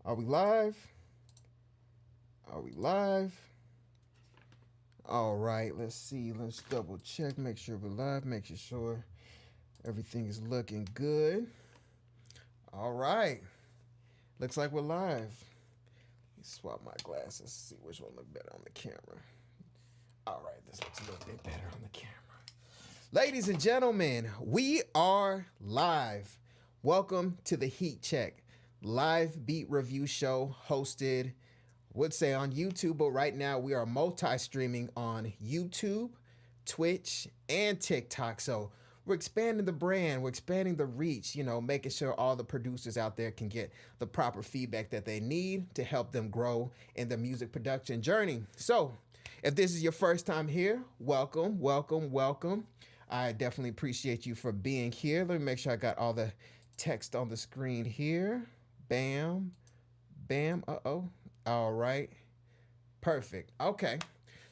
Are we live? Are we live? All right, let's see. Let's double check, make sure we're live, make sure everything is looking good. All right. Looks like we're live. Let me swap my glasses, see which one looks better on the camera. All right, this looks a little bit better on the camera. Ladies and gentlemen, we are live. Welcome to the Heat Check, live beat review show hosted, would say on YouTube, but right now we are multi-streaming on YouTube, Twitch, and TikTok. So we're expanding the brand, we're expanding the reach, you know, making sure all the producers out there can get the proper feedback that they need to help them grow in the music production journey. So if this is your first time here, welcome, welcome, welcome. I definitely appreciate you for being here. Let me make sure I got all the text on the screen here. Bam, bam, uh-oh. All right, perfect. Okay,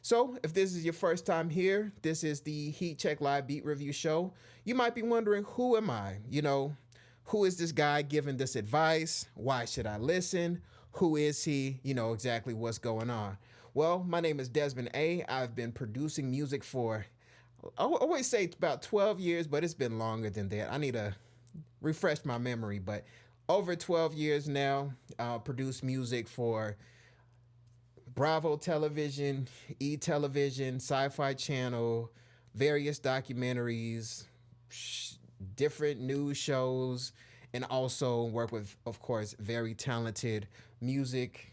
so if this is your first time here, this is the Heat Check Live Beat Review Show. You might be wondering, who am I? You know, who is this guy giving this advice? Why should I listen? Who is he? You know, exactly what's going on. Well, my name is Desmond A. I've been producing music for, I always say about 12 years, but it's been longer than that. I need to refresh my memory, but over 12 years now, produced music for Bravo Television, E-Television, Sci-Fi Channel, various documentaries, different news shows, and also work with, of course, very talented music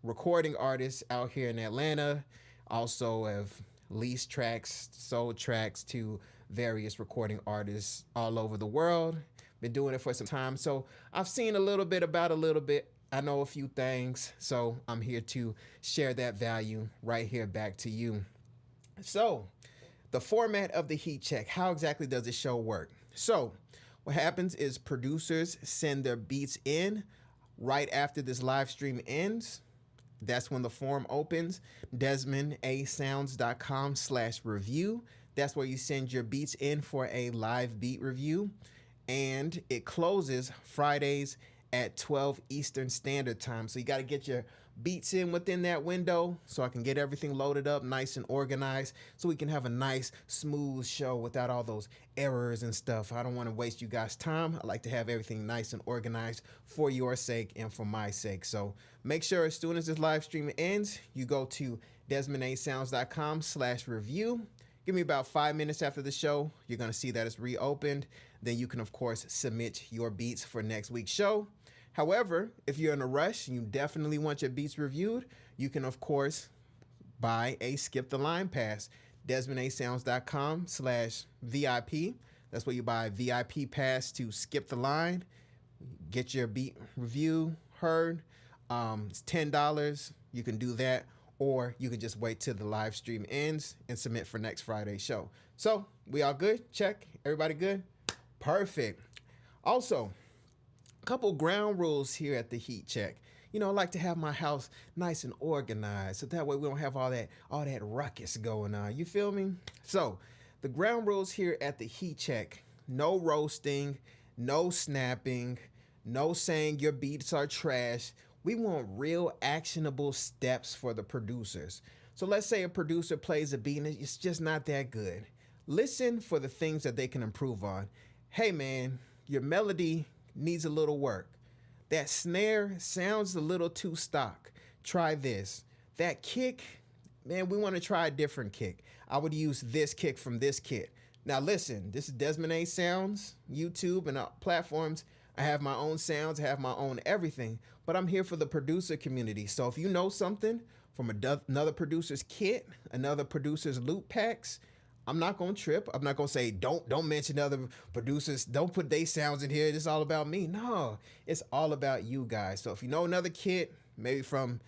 recording artists out here in Atlanta. Also have leased tracks, sold tracks to various recording artists all over the world. Been doing it for some time, so I've seen a little bit about a little bit. I know a few things, so I'm here to share that value right here back to you. So the format of the Heat Check, how exactly does the show work? So what happens is producers send their beats in right after this live stream ends. That's when the form opens, DesmondASounds.com/review. That's where you send your beats in for a live beat review. And it closes Fridays at 12 Eastern Standard Time. So you got to get your beats in within that window so I can get everything loaded up nice and organized so we can have a nice, smooth show without all those errors and stuff. I don't want to waste you guys' time. I like to have everything nice and organized for your sake and for my sake. So make sure as soon as this live stream ends, you go to DesmondASounds.com/review. Give me about 5 minutes after the show. You're going to see that it's reopened. Then you can, of course, submit your beats for next week's show. However, if you're in a rush and you definitely want your beats reviewed, you can, of course, buy a Skip the Line pass. DesmondASounds.com/VIP. That's where you buy a VIP pass to skip the line, get your beat review heard. It's $10. You can do that, or you can just wait till the live stream ends and submit for next Friday's show. So we all good? Check. Everybody good? Perfect. Also, a couple ground rules here at the Heat Check. You know, I like to have my house nice and organized so that way we don't have all that ruckus going on. You feel me? So the ground rules here at the Heat Check: no roasting, no snapping, no saying your beats are trash. We want real actionable steps for the producers. So let's say a producer plays a beat and it's just not that good. Listen for the things that they can improve on. Hey man, your melody needs a little work. That snare sounds a little too stock. Try this. That kick, man, we want to try a different kick. I would use this kick from this kit. Now listen, this is Desmond A Sounds, YouTube and platforms. I have my own sounds, I have my own everything, but I'm here for the producer community. So if you know something from another producer's kit, another producer's loop packs, I'm not gonna trip. I'm not gonna say don't mention other producers. Don't put their sounds in here. It's all about me. No, it's all about you guys. So if you know another kit, maybe from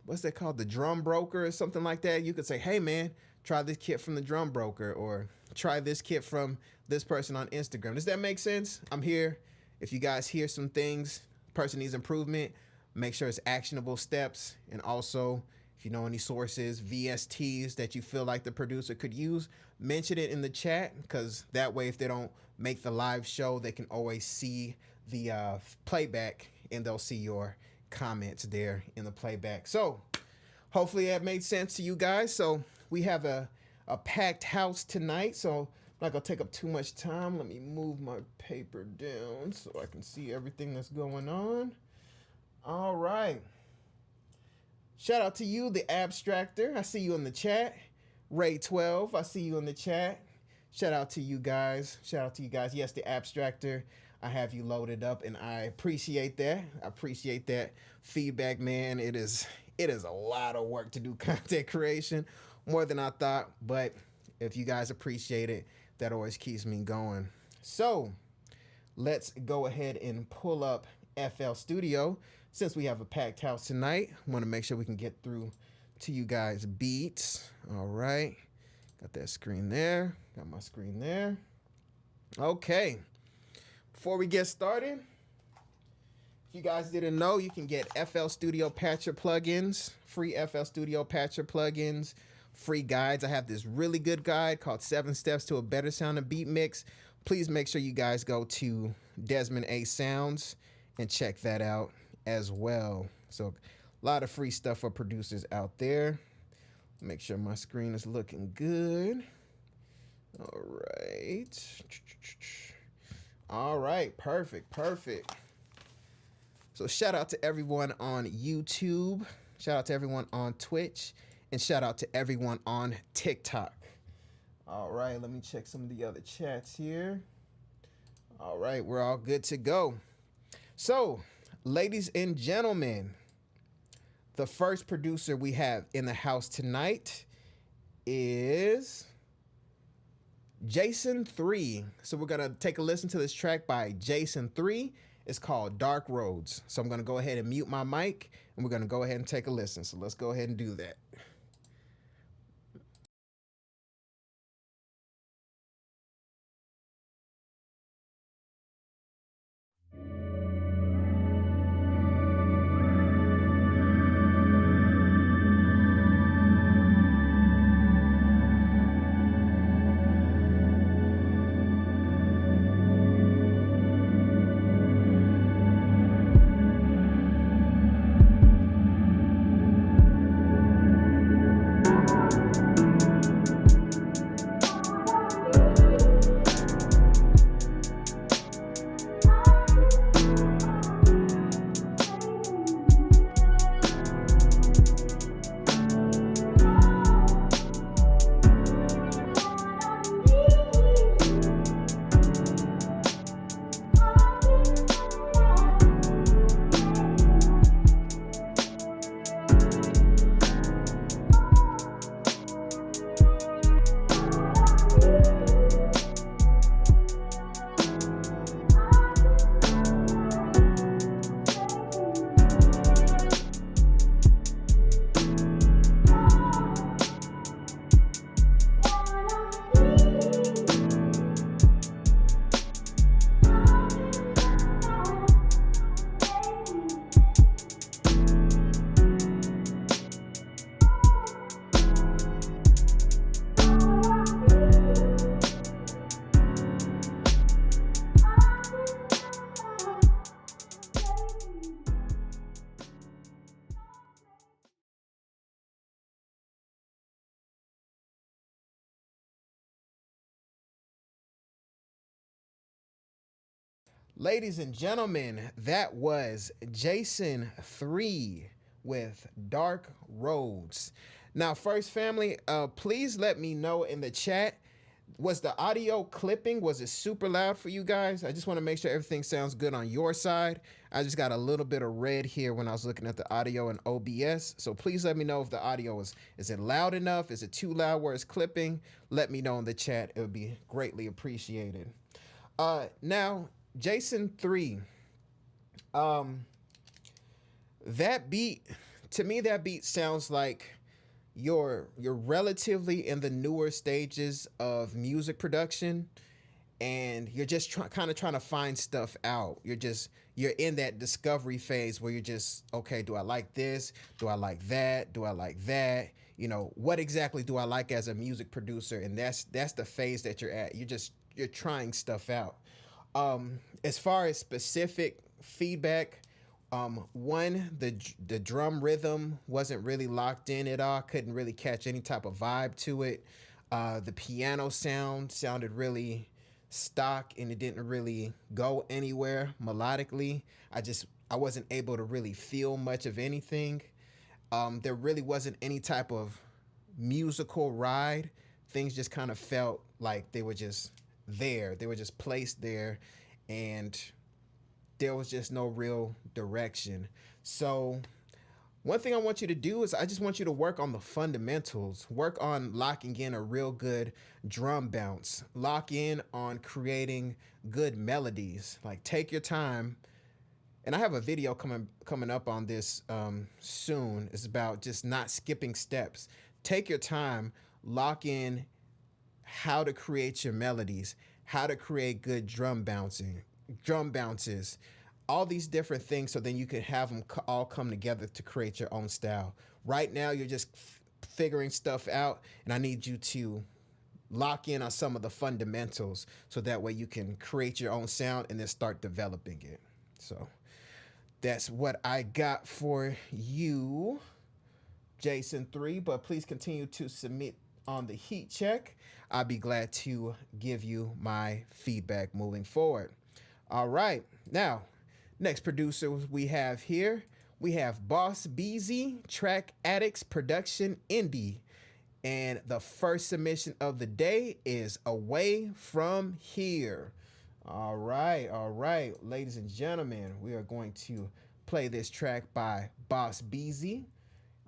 what's that called, the Drum Broker or something like that, you could say, hey man, try this kit from the Drum Broker, or try this kit from this person on Instagram. Does that make sense? I'm here. If you guys hear some things, person needs improvement, make sure it's actionable steps. And also, if you know any sources, VSTs that you feel like the producer could use, mention it in the chat, because that way if they don't make the live show, they can always see the playback and they'll see your comments there in the playback. So hopefully that made sense to you guys. So we have a packed house tonight, so I'm not gonna take up too much time. Let me move my paper down so I can see everything that's going on. All right. Shout out to you, the Abstractor. I see you in the chat. Ray12, I see you in the chat. Shout out to you guys. Shout out to you guys. Yes, the Abstractor. I have you loaded up, and I appreciate that. I appreciate that feedback, man. It is a lot of work to do content creation, more than I thought, but if you guys appreciate it, that always keeps me going. So let's go ahead and pull up FL Studio. Since we have a packed house tonight, I want to make sure we can get through to you guys beats. All right, got that screen there, got my screen there. Okay, before we get started, if you guys didn't know, you can get FL Studio Patcher plugins, free FL Studio Patcher plugins, free guides. I have this really good guide called 7 Steps to a Better Sound and Beat Mix. Please make sure you guys go to Desmond A Sounds and check that out as well. So a lot of free stuff for producers out there. Make sure my screen is looking good. All right. All right, perfect. So shout out to everyone on YouTube, shout out to everyone on Twitch, and shout out to everyone on TikTok. All right, let me check some of the other chats here. All right, we're all good to go. So, ladies and gentlemen, the first producer we have in the house tonight is Jayson 3. So we're gonna take a listen to this track by Jayson 3. It's called Dark Roads. So I'm gonna go ahead and mute my mic, and we're gonna go ahead and take a listen. So let's go ahead and do that. Ladies and gentlemen, that was Jayson 3 with Dark Roads. Now, first family, please let me know in the chat, was the audio clipping, was it super loud for you guys? I just want to make sure everything sounds good on your side. I just got a little bit of red here when I was looking at the audio in OBS. So please let me know if the audio is it loud enough? Is it too loud where it's clipping? Let me know in the chat. It would be greatly appreciated. Now, Jayson 3, that beat, to me, that beat sounds like you're relatively in the newer stages of music production, and you're just kind of trying to find stuff out. You're in that discovery phase where you're just, okay, do I like this? Do I like that? Do I like that? You know, what exactly do I like as a music producer? And that's the phase that you're at. You're trying stuff out. As far as specific feedback, one, the drum rhythm wasn't really locked in at all. Couldn't really catch any type of vibe to it. The piano sounded really stock, and it didn't really go anywhere melodically. I wasn't able to really feel much of anything. There really wasn't any type of musical ride. Things just kind of felt like they were just there. They were just placed there, and there was just no real direction. So one thing I want you to do is I just want you to work on the fundamentals, work on locking in a real good drum bounce, lock in on creating good melodies. Like, take your time. And I have a video coming up on this soon. It's about just not skipping steps. Take your time, lock in how to create your melodies, how to create good drum bounces, all these different things, so then you can have them all come together to create your own style. Right now, you're just figuring stuff out, and I need you to lock in on some of the fundamentals so that way you can create your own sound and then start developing it. So that's what I got for you, Jayson 3, but please continue to submit on the heat check. I'll be glad to give you my feedback moving forward. All right, now, next producer we have here, we have Boss Beezy, track Addictz, production Indy. And the first submission of the day is Away From Here. All right, ladies and gentlemen, we are going to play this track by Boss Beezy.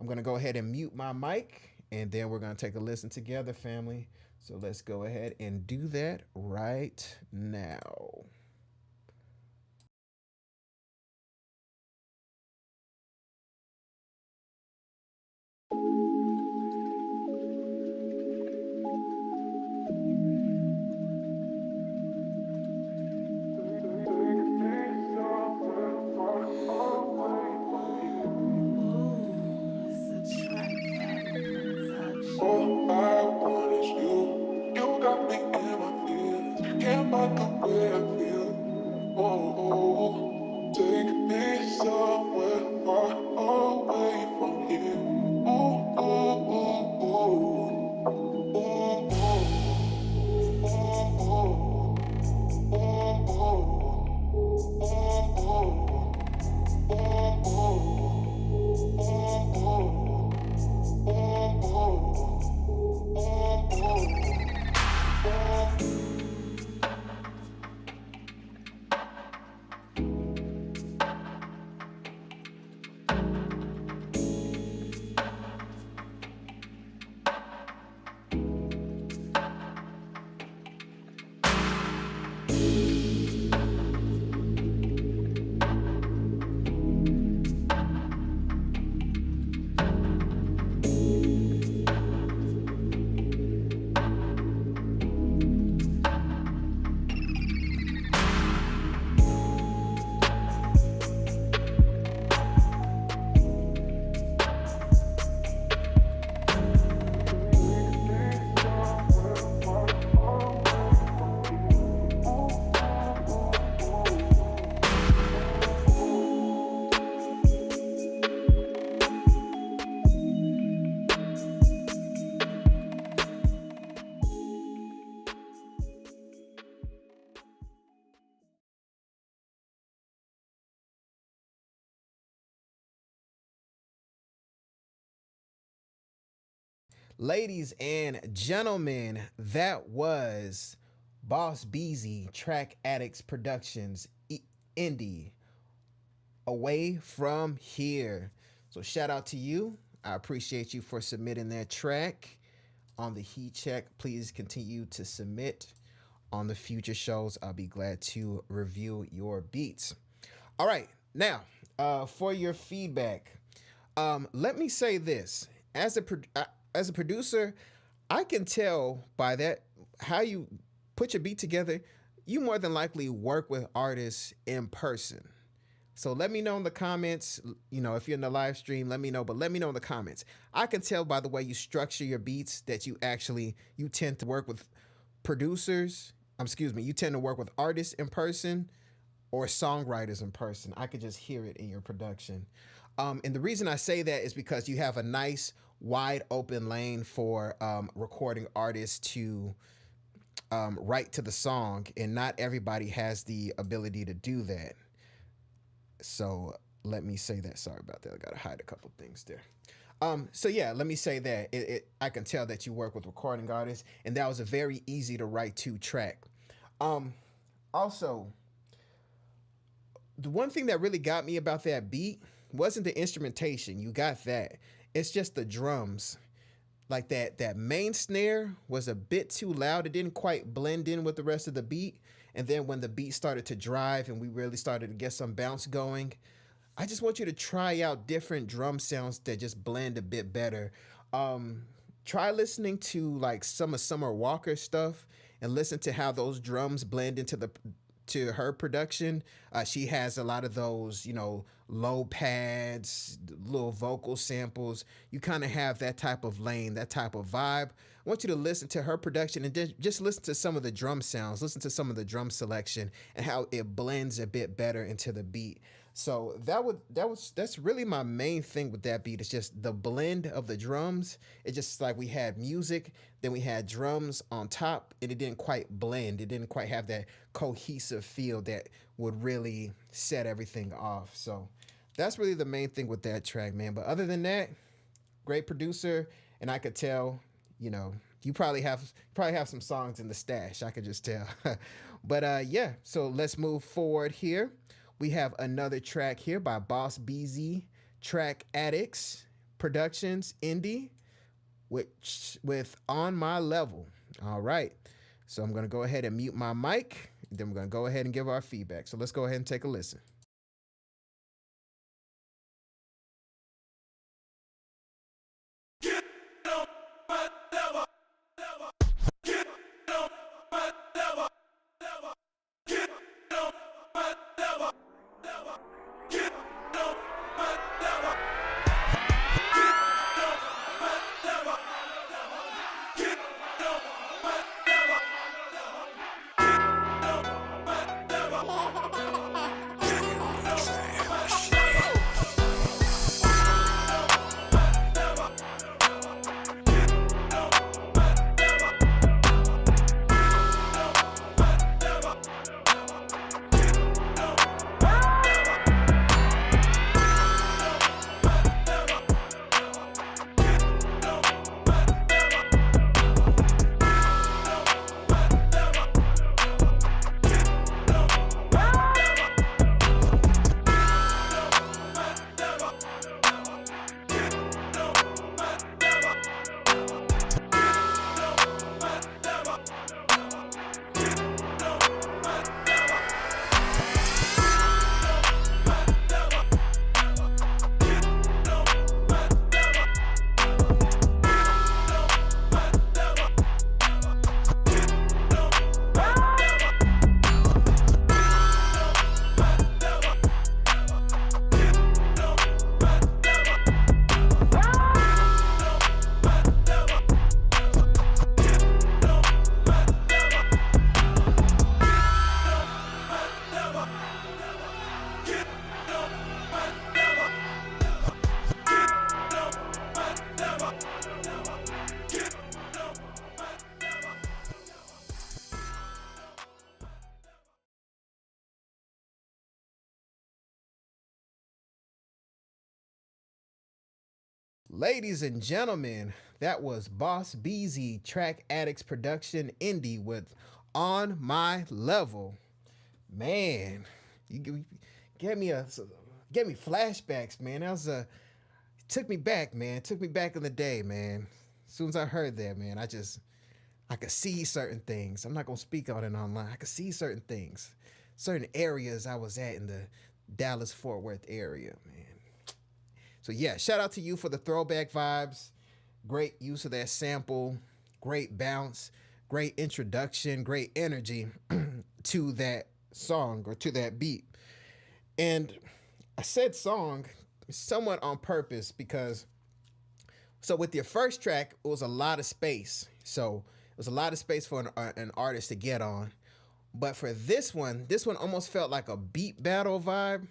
I'm going to go ahead and mute my mic, and then we're going to take a listen together, family. So let's go ahead and do that right now. All I want is you. You got me in my feelings. Can't fight the way I feel. Oh, take me somewhere far away from here. Ooh, ooh, ooh, ooh, ooh, ooh, Ladies and gentlemen, that was Boss Beezy, track Addictz Productions, Indy, Away From Here. So shout out to you. I appreciate you for submitting that track on the heat check. Please continue to submit on the future shows. I'll be glad to review your beats. All right, now for your feedback, let me say this: as a producer, I can tell by that how you put your beat together. You more than likely work with artists in person. So let me know in the comments, you know, if you're in the live stream, let me know, but let me know in the comments. I can tell by the way you structure your beats that you tend to work with you tend to work with artists in person or songwriters in person. I could just hear it in your production. And the reason I say that is because you have a nice wide open lane for recording artists to write to the song, and not everybody has the ability to do that. So let me say that. Sorry about that. I gotta hide a couple things there. So yeah, let me say that I can tell that you work with recording artists, and that was a very easy to write to track. Also, the one thing that really got me about that beat wasn't the instrumentation. You got that. It's just the drums. Like that main snare was a bit too loud. It didn't quite blend in with the rest of the beat. And then when the beat started to drive and we really started to get some bounce going, I just want you to try out different drum sounds that just blend a bit better. Try listening to like some of Summer Walker's stuff and listen to how those drums blend into the to her production. She has a lot of those, you know, low pads, little vocal samples. You kind of have that type of lane, that type of vibe. I want you to listen to her production and just listen to some of the drum sounds, listen to some of the drum selection and how it blends a bit better into the beat. So that's really my main thing with that beat. It's just the blend of the drums. It's just like we had music, then we had drums on top, and it didn't quite blend. It didn't quite have that cohesive feel that would really set everything off. So that's really the main thing with that track, man. But other than that, great producer, and I could tell, you know, you probably have some songs in the stash. I could just tell. But yeah, so let's move forward here. We have another track here by Boss Beezy, track Addictz, Productions, Indy, with On My Level. All right. So I'm going to go ahead and mute my mic. Then we're going to go ahead and give our feedback. So let's go ahead and take a listen. Ladies and gentlemen, that was Boss Beezy, track Addictz, production, Indy with On My Level. Man, you gave me flashbacks, man. That was took me back, man. Took me back in the day, man. As soon as I heard that, man, I could see certain things. I'm not gonna speak on it online. I could see certain things, certain areas I was at in the Dallas-Fort Worth area, man. So yeah, shout out to you for the throwback vibes. Great use of that sample, great bounce, great introduction, great energy to that song or to that beat. And I said song somewhat on purpose because, so with your first track, it was a lot of space. So it was a lot of space for an artist to get on. But for this one almost felt like a beat battle vibe.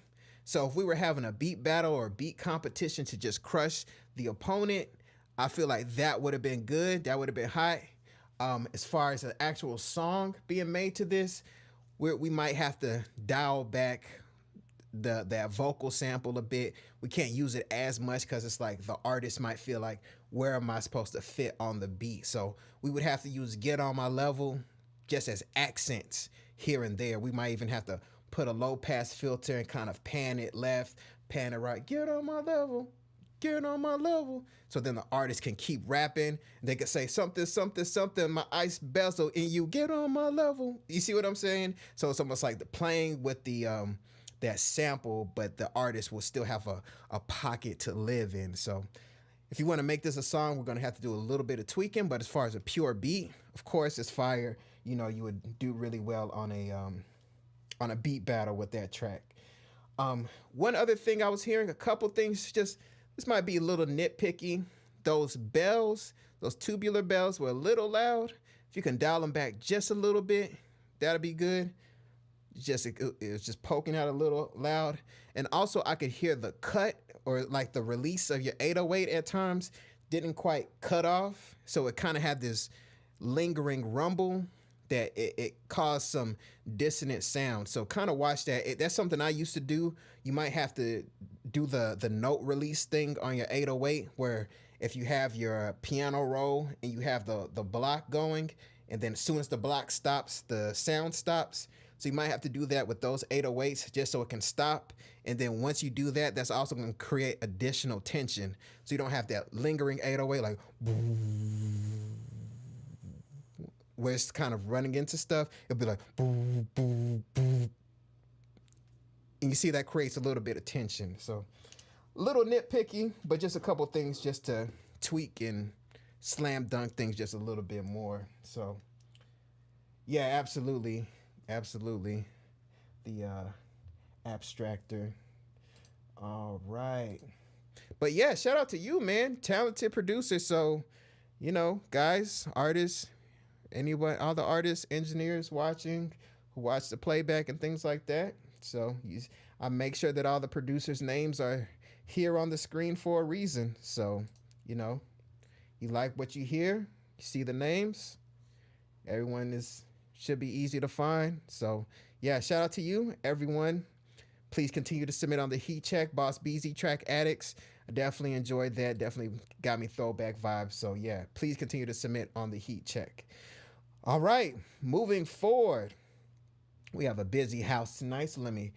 So if we were having a beat battle or beat competition to just crush the opponent, I feel like that would have been good. That would have been hot. As far as an actual song being made to this, we might have to dial back that vocal sample a bit. We can't use it as much because it's like the artist might feel like, where am I supposed to fit on the beat? So we would have to use Get On My Level just as accents here and there. We might even have to put a low pass filter and kind of pan it left, pan it right, get on my level, get on my level. So then the artist can keep rapping. They could say something, something, something, my ice bezel, and you get on my level. You see what I'm saying? So it's almost like the playing with the that sample, but the artist will still have a pocket to live in. So if you want to make this a song, we're going to have to do a little bit of tweaking, but as far as a pure beat, of course, it's fire. You know, you would do really well on a beat battle with that track. One other thing I was hearing, a couple things, just this might be a little nitpicky. Those bells, those tubular bells were a little loud. If you can dial them back just a little bit, that'd be good. It was just poking out a little loud. And also I could hear the cut or like the release of your 808 at times didn't quite cut off. So it kind of had this lingering rumble that it caused some dissonant sound. So kind of watch that. That's something I used to do. You might have to do the note release thing on your 808, where if you have your piano roll and you have the block going, and then as soon as the block stops, the sound stops. So you might have to do that with those 808s just so it can stop. And then once you do that, that's also going to create additional tension. So you don't have that lingering 808 like where it's kind of running into stuff. It'll be like boom, boom, boom. And you see that creates a little bit of tension. So a little nitpicky, but just a couple things just to tweak and slam dunk things just a little bit more. So yeah, absolutely. Absolutely. The Abstractor. All right. But yeah, shout out to you, man. Talented producer. So, you know, guys, artists, anyone, all the artists, engineers watching who watch the playback and things like that. So I make sure that all the producers' names are here on the screen for a reason. So, you know, you like what you hear, you see the names. Everyone should be easy to find. So yeah, shout out to you, everyone. Please continue to submit on the Heat Check, Boss Beezy track Addictz. I definitely enjoyed that. Definitely got me throwback vibes. So yeah, please continue to submit on the Heat Check. All right, moving forward. We have a busy house tonight, so let me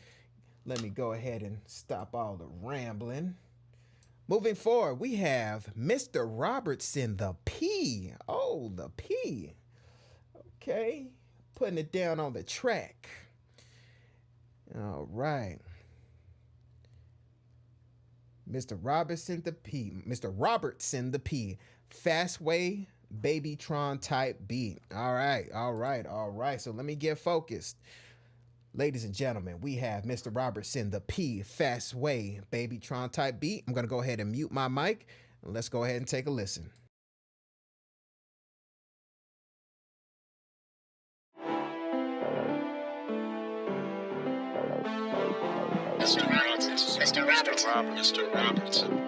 go ahead and stop all the rambling. Moving forward, we have Mr. Robertson the P. Oh, the P. Okay, putting it down on the track. All right. Mr. Robertson the P. Mr. Robertson the P. Fast way, BabyTron type beat. All right, all right, all right. So let me get focused. Ladies and gentlemen, we have Mr. Robertson the P. Fast way, BabyTron type beat. I'm going to go ahead and mute my mic. And let's go ahead and take a listen. Mr. Robertson, Mr. Robertson, Mr. Robertson.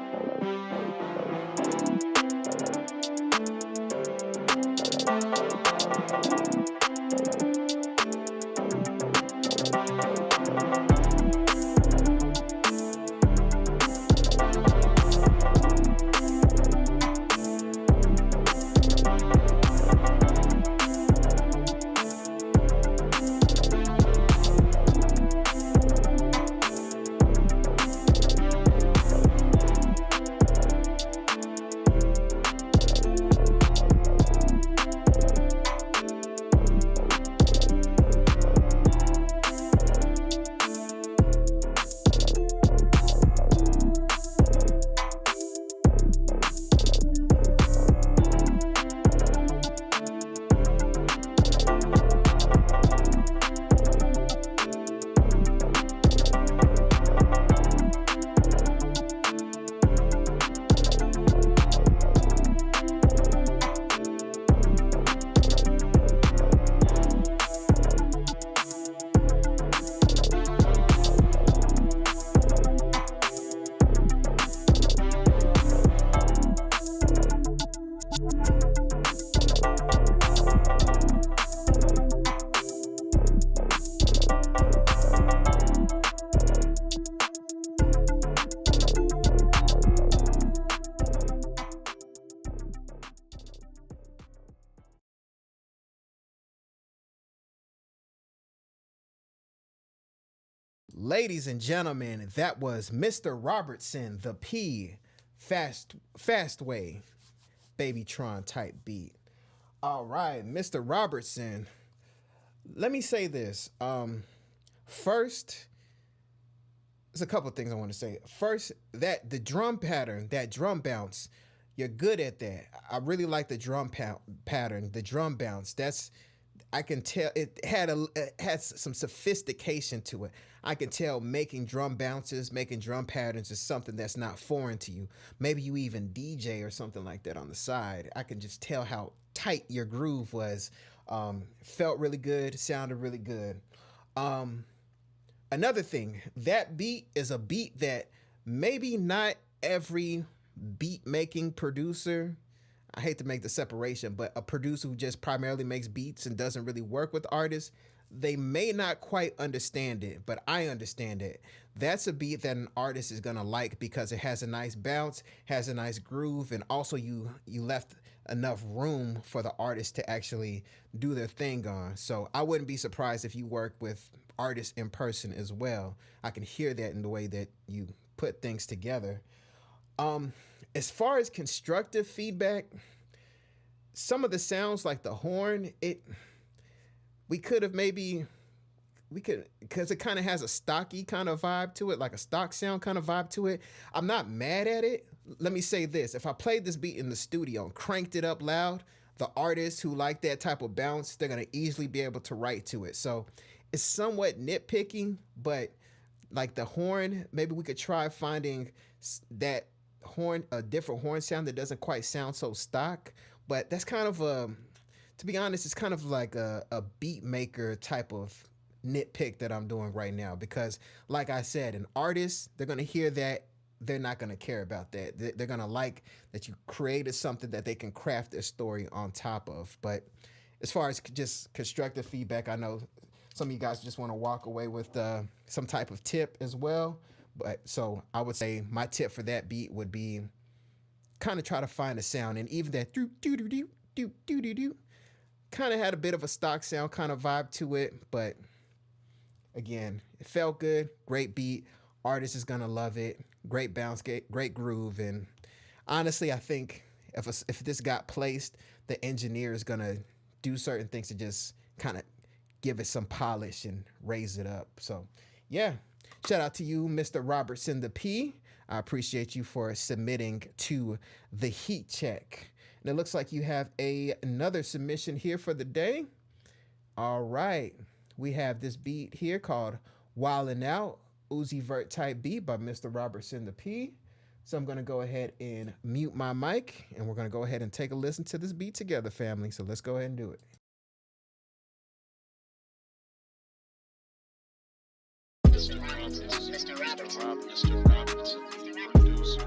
Ladies and gentlemen, that was Mr. Robertson the P, fast way, BabyTron type beat. All right, Mr. Robertson. Let me say this. First, there's a couple things I want to say. First, that the drum pattern, that drum bounce, you're good at that. I really like the drum pattern, the drum bounce. I can tell it had some sophistication to it. I can tell making drum bounces, making drum patterns is something that's not foreign to you. Maybe you even DJ or something like that on the side. I can just tell how tight your groove was. Felt really good, sounded really good. Another thing, that beat is a beat that maybe not every beat making producer, I hate to make the separation, but a producer who just primarily makes beats and doesn't really work with artists, they may not quite understand it, but I understand it. That's a beat that an artist is gonna like because it has a nice bounce, has a nice groove, and also you left enough room for the artist to actually do their thing on. So I wouldn't be surprised if you work with artists in person as well. I can hear that in the way that you put things together. As far as constructive feedback, some of the sounds like the horn, because it kind of has a stocky kind of vibe to it, like a stock sound kind of vibe to it. I'm not mad at it. Let me say this. If I played this beat in the studio and cranked it up loud, the artists who like that type of bounce, they're going to easily be able to write to it. So it's somewhat nitpicking, but like the horn, maybe we could try finding that horn, a different horn sound that doesn't quite sound so stock. But that's kind of to be honest, it's kind of like a beat maker type of nitpick that I'm doing right now, because like I said, an artist, they're going to hear that, they're not going to care about that. They're going to like that you created something that they can craft their story on top of. But as far as just constructive feedback, I know some of you guys just want to walk away with some type of tip as well. But so I would say my tip for that beat would be kind of try to find a sound, and even that do do do do do do do do kind of had a bit of a stock sound kind of vibe to it. But again, it felt good, great beat. Artist is gonna love it. Great bounce, great groove, and honestly, I think if this got placed, the engineer is gonna do certain things to just kind of give it some polish and raise it up. So yeah, shout out to you, Mr. Robertson the P. I appreciate you for submitting to the heat check. And it looks like you have another submission here for the day. All right, we have this beat here called Wildin' Out, Uzi Vert type beat by Mr. Robertson the P. So I'm gonna go ahead and mute my mic, and we're gonna go ahead and take a listen to this beat together, family. So let's go ahead and do it. Mr. Robertson, Mr. Robertson, Mr. Robertson, producer.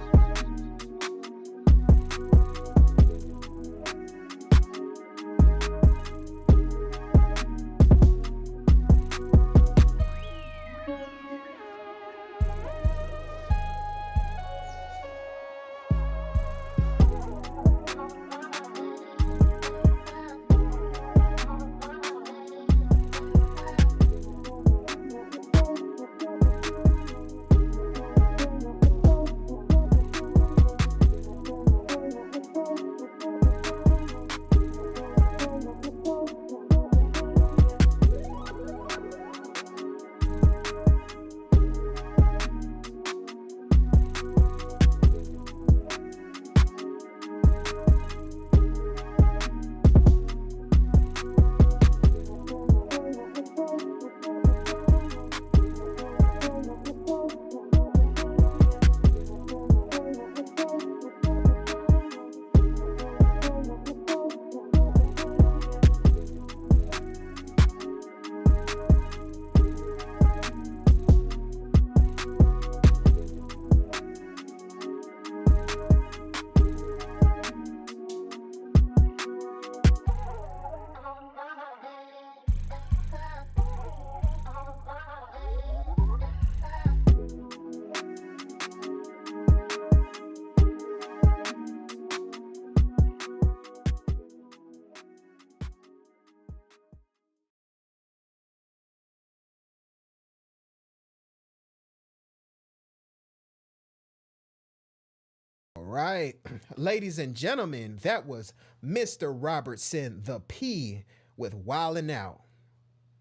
right. Ladies and gentlemen, that was Mr. Robertson the P with Wildin' Out.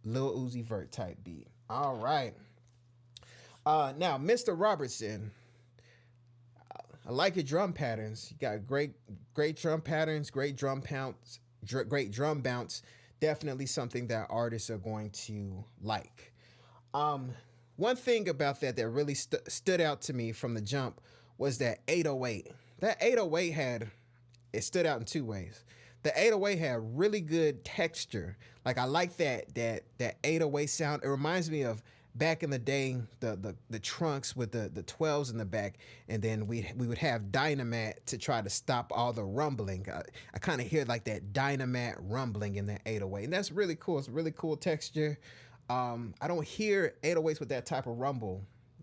Lil Uzi Vert type beat. All right. Now, Mr. Robertson, I like your drum patterns. You got great drum patterns, great drum pounds, great drum bounce. Definitely something that artists are going to like. One thing about that really stood out to me from the jump was that 808. That 808 it stood out in two ways. The 808 had really good texture. Like I like that 808 sound. It reminds me of back in the day, the trunks with the 12s in the back, and then we would have Dynamite to try to stop all the rumbling. I kind of hear like that Dynamite rumbling in that 808, and that's really cool. It's a really cool texture. I don't hear 808s with that type of rumble.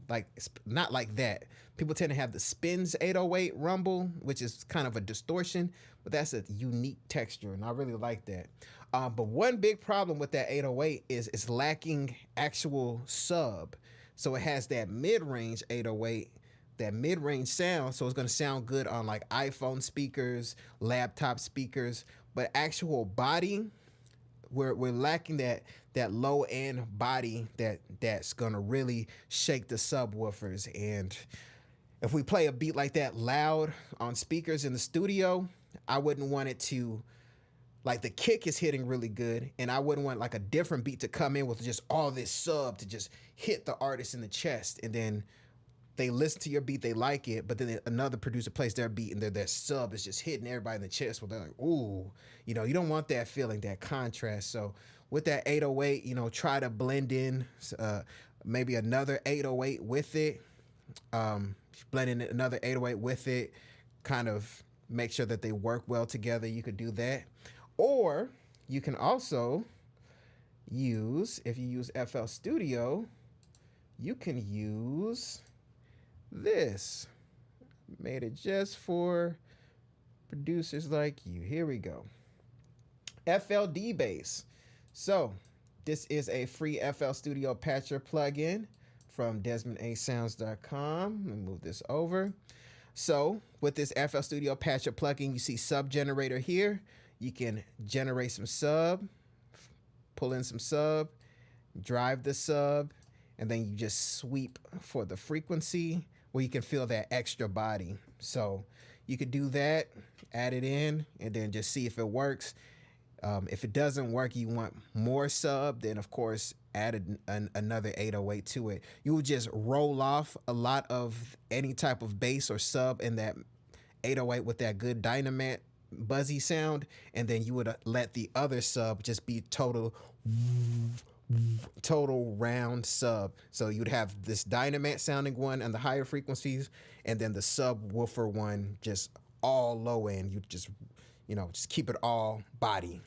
Like it's not like that. People tend to have the spins 808 rumble, which is kind of a distortion, but that's a unique texture, and I really like that. But one big problem with that 808 is it's lacking actual sub. So it has that mid-range 808, that mid-range sound, so it's going to sound good on like iPhone speakers, laptop speakers, but actual body, we're lacking that low end body that's gonna really shake the subwoofers. And if we play a beat like that loud on speakers in the studio, I wouldn't want it to, like the kick is hitting really good, and I wouldn't want like a different beat to come in with just all this sub to just hit the artist in the chest, and then they listen to your beat, they like it, but then another producer plays their beat and their sub is just hitting everybody in the chest where they're like, ooh, you don't want that feeling, that contrast. So with that 808, try to blend in maybe another 808 with it, blend in another 808 with it, kind of make sure that they work well together. You could do that. Or you can also use, if you use FL Studio, you can use this. Made it just for producers like you. Here we go. FLD Bass. So this is a free FL Studio Patcher plugin from DesmondASounds.com. Let me move this over. So with this FL Studio Patcher plugin, you see sub generator here. You can generate some sub, pull in some sub, drive the sub, and then you just sweep for the frequency where you can feel that extra body. So you could do that, add it in, and then just see if it works. If it doesn't work, you want more sub, then of course add another 808 to it. You will just roll off a lot of any type of bass or sub in that 808 with that good dynamite buzzy sound, and then you would let the other sub just be total round sub. So you'd have this dynamite sounding one on the higher frequencies, and then the subwoofer one just all low end. You just just keep it all body.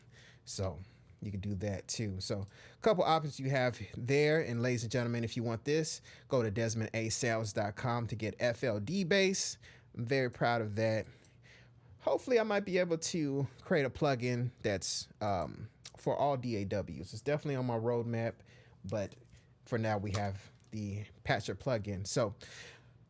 So you can do that too. So a couple options you have there. And ladies and gentlemen, if you want this, go to DesmondASounds.com to get FLD bass. I'm very proud of that. Hopefully I might be able to create a plugin that's for all DAWs. It's definitely on my roadmap, but for now we have the Patcher plugin. So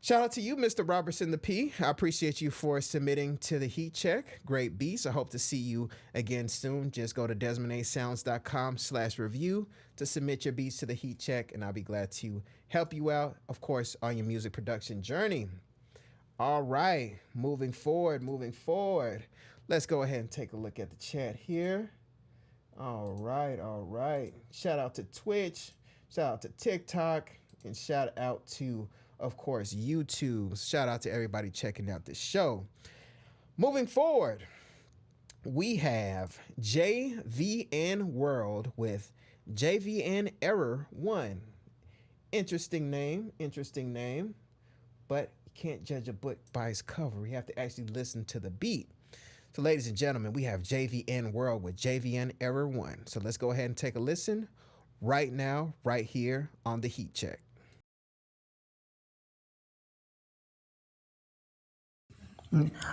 shout out to you, Mr. Robertson the P. I appreciate you for submitting to the heat check. Great beats. I hope to see you again soon. Just go to DesmondASounds.com/review to submit your beats to the heat check, and I'll be glad to help you out, of course, on your music production journey. All right, moving forward. Let's go ahead and take a look at the chat here. All right. Shout out to Twitch, shout out to TikTok, and shout out to, of course, YouTube. Shout out to everybody checking out this show. Moving forward, we have JVN World with JVN Error 1. Interesting name, but you can't judge a book by its cover. You have to actually listen to the beat. So ladies and gentlemen, we have JVN World with JVN Error 1. So let's go ahead and take a listen right now, right here on the heat check.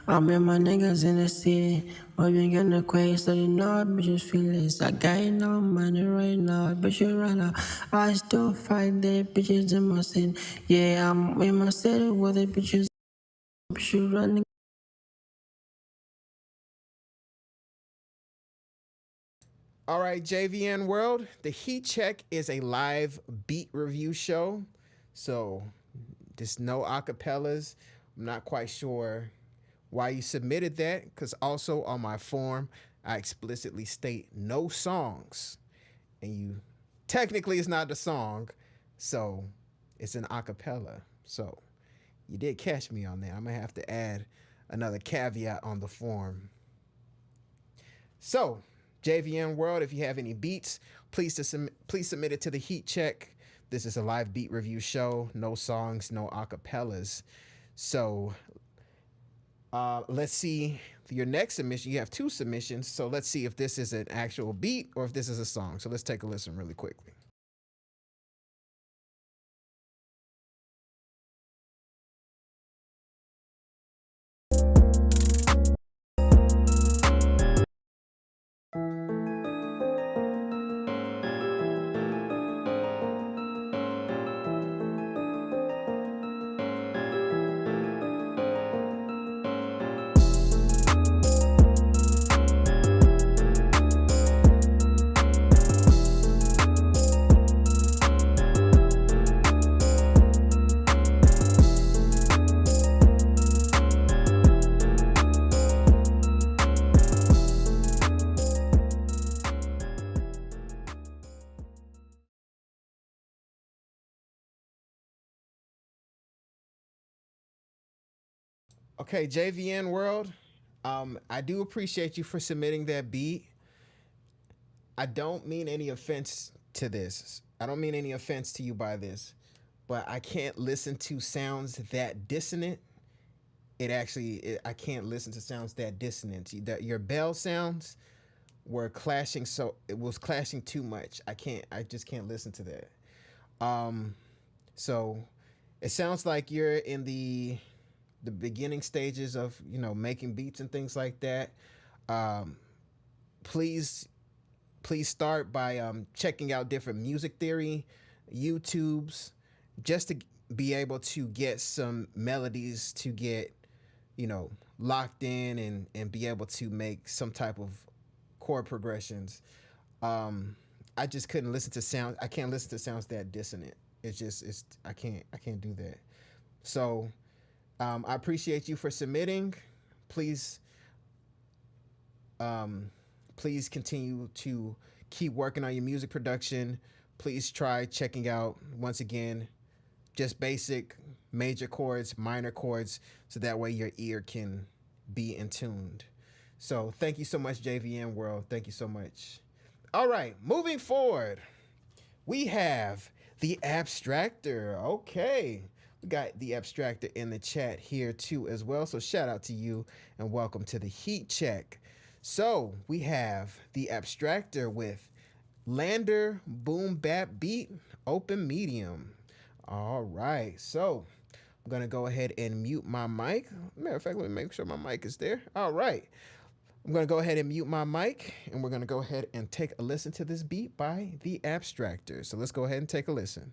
I met my niggas in the city, moving in the quays, so you know bitches feel this. I got no money right now, bitch you run out. I still fight the bitches in my city. Yeah, I'm in my city with the bitches. Bitch you running. All right, JVN World, the Heat Check is a live beat review show. So there's no acapellas. I'm not quite sure why you submitted that, because also on my form, I explicitly state no songs. And you, technically it's not the song, so it's an acapella. So you did catch me on that. I'm gonna have to add another caveat on the form. So, JVN World, if you have any beats, please submit it to the Heat Check. This is a live beat review show. No songs, no acapellas. So, let's see your next submission. You have 2 submissions, so let's see if this is an actual beat or if this is a song. So let's take a listen really quickly. Okay, JVN World, I do appreciate you for submitting that beat. I don't mean any offense to this. I don't mean any offense to you by this, but I can't listen to sounds that dissonant. I can't listen to sounds that dissonant. That your bell sounds were clashing, so it was clashing too much. I just can't listen to that. So it sounds like you're in the beginning stages of, making beats and things like that. Please start by checking out different music theory YouTubes, just to be able to get some melodies to get locked in and be able to make some type of chord progressions. I just couldn't listen to sound. I can't listen to sounds that dissonant. I can't do that. So I appreciate you for submitting. Please continue to keep working on your music production. Please try checking out, once again, just basic major chords, minor chords, so that way your ear can be in tuned. So thank you so much, JVN World. Thank you so much. All right, moving forward, we have the Abstractor. Okay. We got the Abstractor in the chat here too as well. So shout out to you and welcome to the Heat Check. So we have the Abstractor with Lander Boom Bap Beat Open Medium. All right. So I'm going to go ahead and mute my mic. Matter of fact, let me make sure my mic is there. All right. I'm going to go ahead and mute my mic, and we're going to go ahead and take a listen to this beat by the Abstractor. So let's go ahead and take a listen.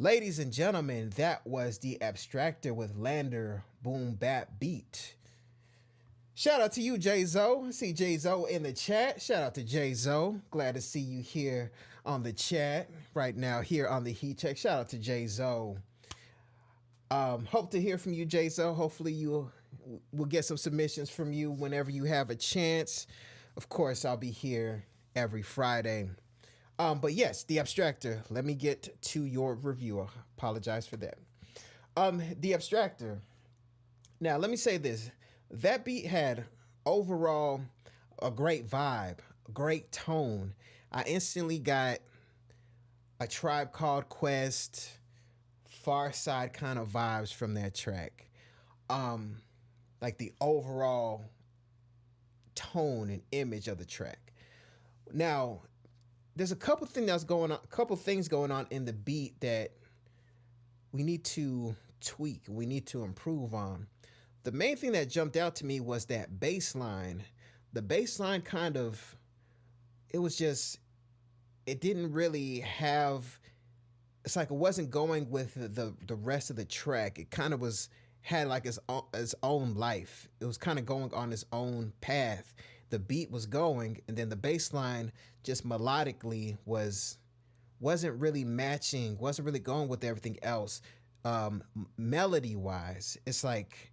Ladies and gentlemen, that was the Abstractor with Lander Boom Bap Beat. Shout out to you, J-Zo. I see J-Zo in the chat. Shout out to J-Zo. Glad to see you here on the chat right now here on the Heat Check. Shout out to J-Zo. Hope to hear from you, J-Zo. Hopefully we'll get some submissions from you whenever you have a chance. Of course, I'll be here every Friday. But yes, the Abstractor. Let me get to your review. I apologize for that. The Abstractor. Now, let me say this. That beat had overall a great vibe, a great tone. I instantly got a Tribe Called Quest, Far Side kind of vibes from that track. Like the overall tone and image of the track. Now, there's a couple things going on in the beat that we need to tweak, we need to improve on. The main thing that jumped out to me was that bass line. The bass line it didn't really have, it's like it wasn't going with the rest of the track. It kind of had like its own life. It was kind of going on its own path. The beat was going, and then the bass line just melodically wasn't really matching, wasn't really going with everything else. Melody wise, it's like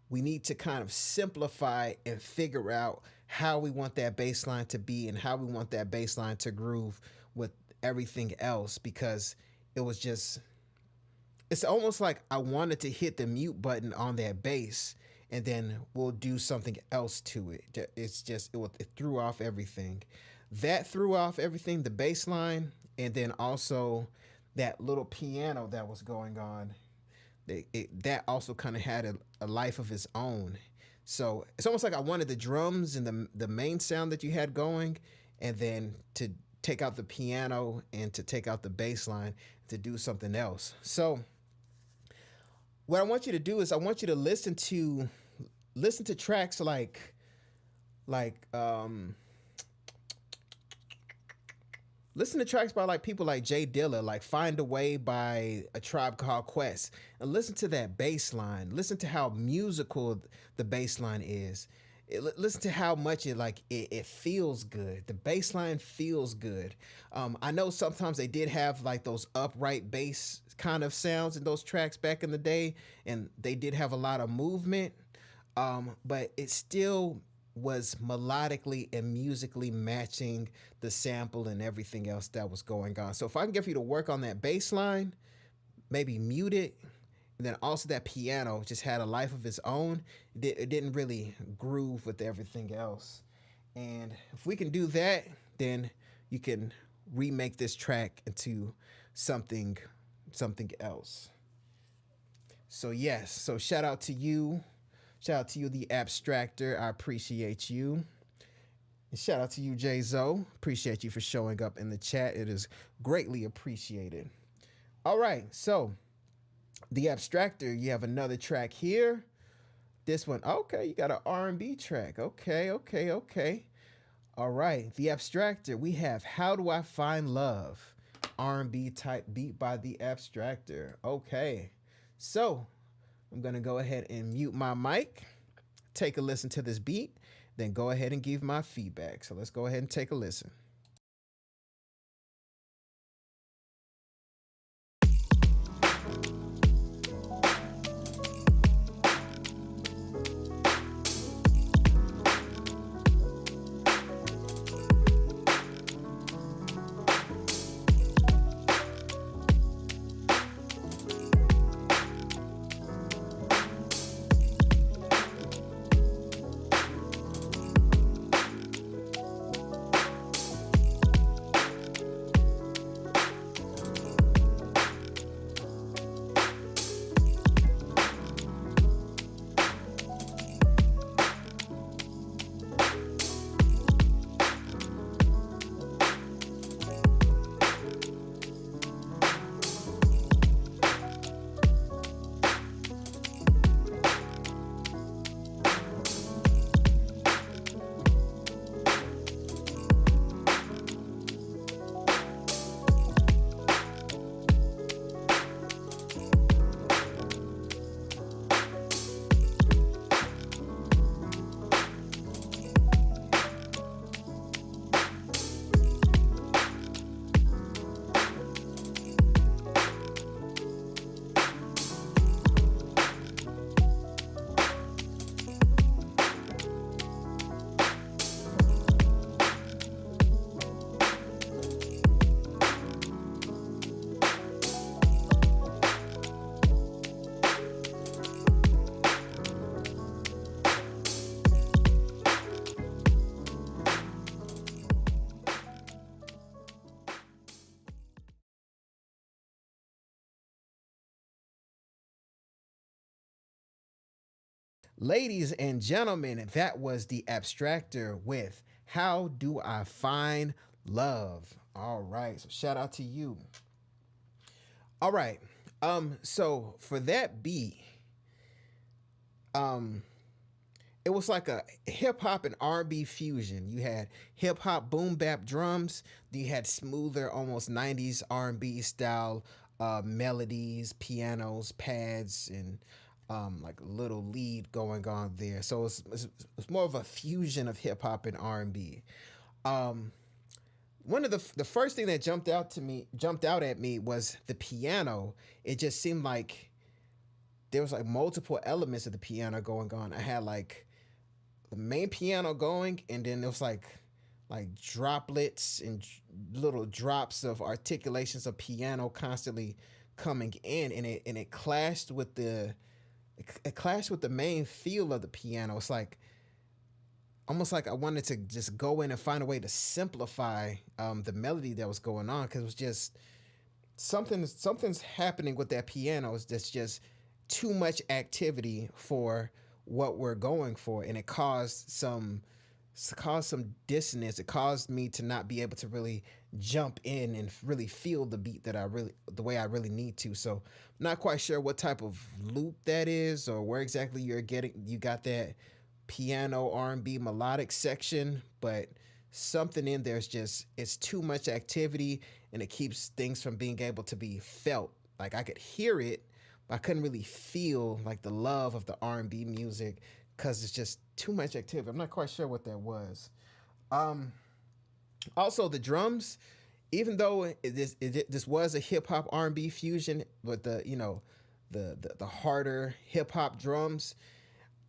we need to kind of simplify and figure out how we want that bass line to be and how we want that bass line to groove with everything else, because it's almost like I wanted to hit the mute button on that bass and then we'll do something else to it. It threw off everything. That threw off everything, the bass line, and then also that little piano that was going on. That also kind of had a life of its own. So it's almost like I wanted the drums and the main sound that you had going, and then to take out the piano and to take out the bass line to do something else. So what I want you to do is I want you to listen to tracks like listen to tracks by like people like Jay Dilla, like Find a Way by A Tribe Called Quest, and listen to that bass line. Listen to how musical the bass line is. Listen to how much it feels good. The bass line feels good. I know sometimes they did have like those upright bass kind of sounds in those tracks back in the day, and they did have a lot of movement, but it still was melodically and musically matching the sample and everything else that was going on. So if I can get you to work on that bass line, maybe mute it, and then also that piano just had a life of its own. It didn't really groove with everything else. And if we can do that, then you can remake this track into something else. So yes, so shout out to you. Shout out to you, the Abstractor. I appreciate you. And shout out to you, J-Zo. Appreciate you for showing up in the chat. It is greatly appreciated. All right, so the Abstractor, you have another track here. This one, okay, you got an R&B track. Okay. All right, the Abstractor, we have How Do I Find Love? R&B type beat by the Abstractor. Okay, so I'm going to go ahead and mute my mic, take a listen to this beat, then go ahead and give my feedback. So let's go ahead and take a listen. Ladies and gentlemen, that was the Abstractor with How Do I Find Love? All right, so shout out to you. All right, so for that beat, um, it was like a hip hop and R&B fusion. You had hip hop boom bap drums. You had smoother, almost '90s R&B style melodies, pianos, pads, and like a little lead going on there. So it's more of a fusion of hip hop and R&B. Um, One of the first thing that jumped out at me was the piano. It just seemed like there was like multiple elements of the piano going on. I had like the main piano going, and then there was like droplets and little drops of articulations of piano constantly coming in, and it clashed with it clashed with the main feel of the piano. It's like almost like I wanted to just go in and find a way to simplify the melody that was going on, because it was just something's happening with that piano. That's just too much activity for what we're going for, and it caused some dissonance. It caused me to not be able to really jump in and really feel the beat the way I really need to. So I'm not quite sure what type of loop that is, or where exactly you got that piano R&B melodic section, but something in there is just, it's too much activity, and it keeps things from being able to be felt. Like I could hear it, but I couldn't really feel like the love of the R&B music, because it's just too much activity. I'm not quite sure what that was. Also, the drums, even though this was a hip hop R&B fusion with the the harder hip hop drums,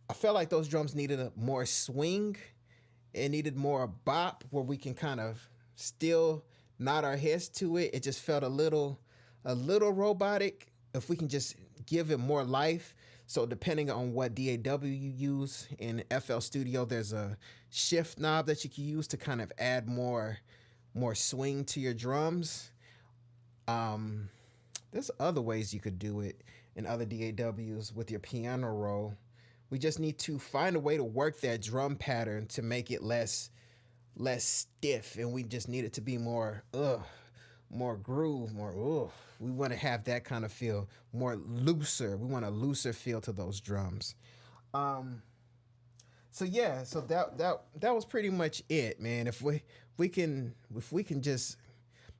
I felt like those drums needed a more swing. It needed more bop, where we can kind of still nod our heads to it. It just felt a little robotic. If we can just give it more life. So depending on what DAW you use in FL Studio, there's a shift knob that you can use to kind of add more swing to your drums. There's other ways you could do it in other DAWs with your piano roll. We just need to find a way to work that drum pattern to make it less stiff, and we just need it to be more groove, more. We want to have that kind of feel, more looser. We want a looser feel to those drums. So yeah, so that was pretty much it, man. If we can just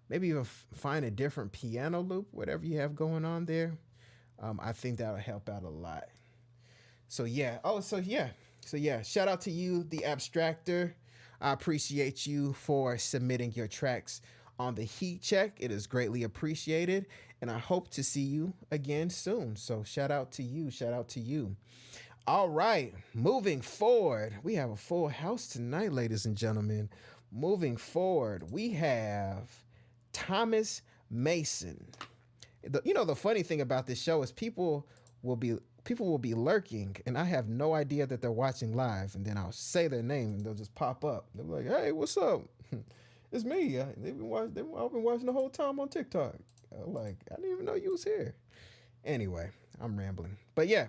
maybe even find a different piano loop, whatever you have going on there, I think that'll help out a lot. So yeah. So yeah. Shout out to you, the Abstractor. I appreciate you for submitting your tracks on the Heat Check. It is greatly appreciated, and I hope to see you again soon. So shout out to you. Shout out to you. All right. Moving forward, we have a full house tonight, ladies and gentlemen. Moving forward, we have Thomas Masson. The funny thing about this show is people will be lurking, and I have no idea that they're watching live, and then I'll say their name and they'll just pop up. They'll be like, "Hey, what's up? It's me." I've been watching the whole time on TikTok. I'm like, I didn't even know you was here. Anyway, I'm rambling, but yeah,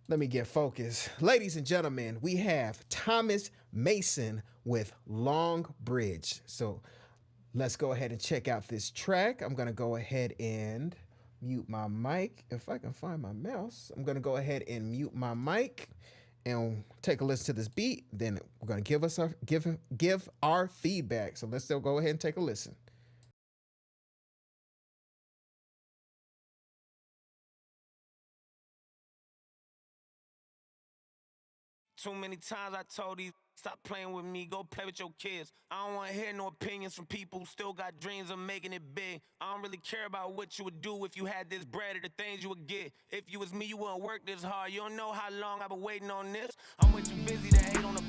let me get focused. Ladies and gentlemen, we have Thomas Masson with Long Bridge. So let's go ahead and check out this track. I'm gonna go ahead and mute my mic. If I can find my mouse, I'm gonna go ahead and mute my mic and take a listen to this beat. Then we're gonna give our feedback. So let's still go ahead and take a listen. Too many times I told these stop playing with me, go play with your kids. I don't want to hear no opinions from people who still got dreams of making it big. I don't really care about what you would do if you had this bread or the things you would get. If you was me, you wouldn't work this hard. You don't know how long I've been waiting on this. I'm way too busy to hate on a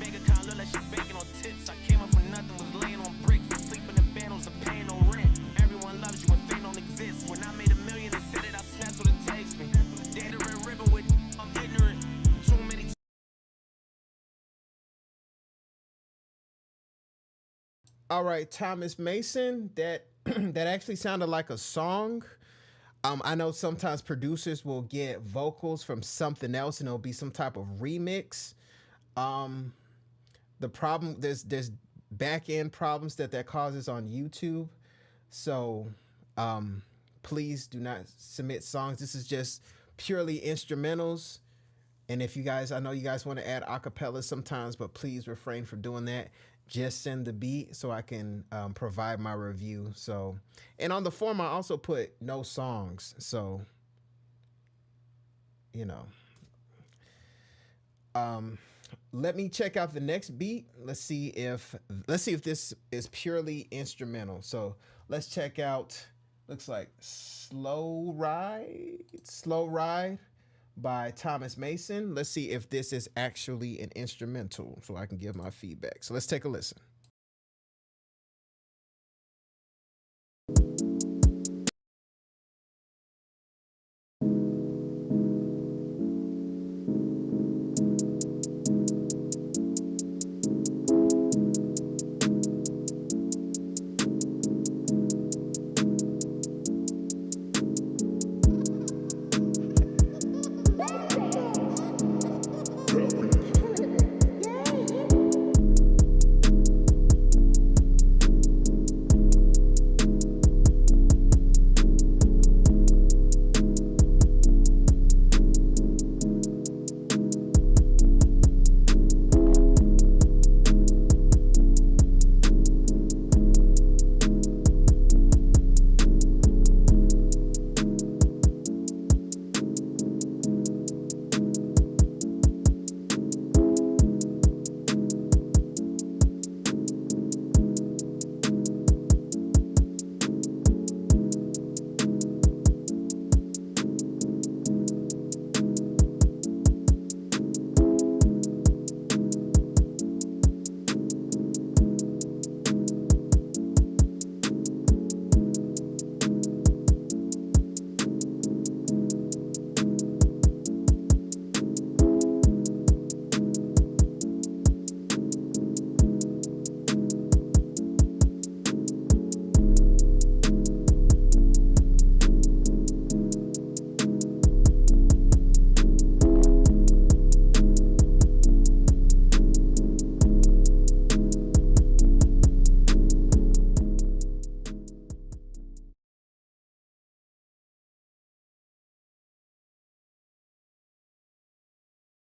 bank account, look like she baking on tits. I came up for nothing, was laying on bricks, sleeping in bundles and paying no rent. Everyone loves you, but fame don't exist. When I made $1 million, they said it, I snatched what it takes me. They the red ribbon with I'm ignorant. Too many. All right, Thomas Masson. That that actually sounded like a song. I know sometimes producers will get vocals from something else and it'll be some type of remix. Um, the problem there's back end problems that causes on YouTube. So please do not submit songs. This is just purely instrumentals. And if you guys, I know you guys want to add acapella sometimes, but please refrain from doing that. Just send the beat so I can provide my review. So, and on the form, I also put no songs. So, you know, let me check out the next beat. Let's see if this is purely instrumental. So let's check out. Looks like Slow Ride by Thomas Masson. Let's see if this is actually an instrumental so I can give my feedback. So let's take a listen.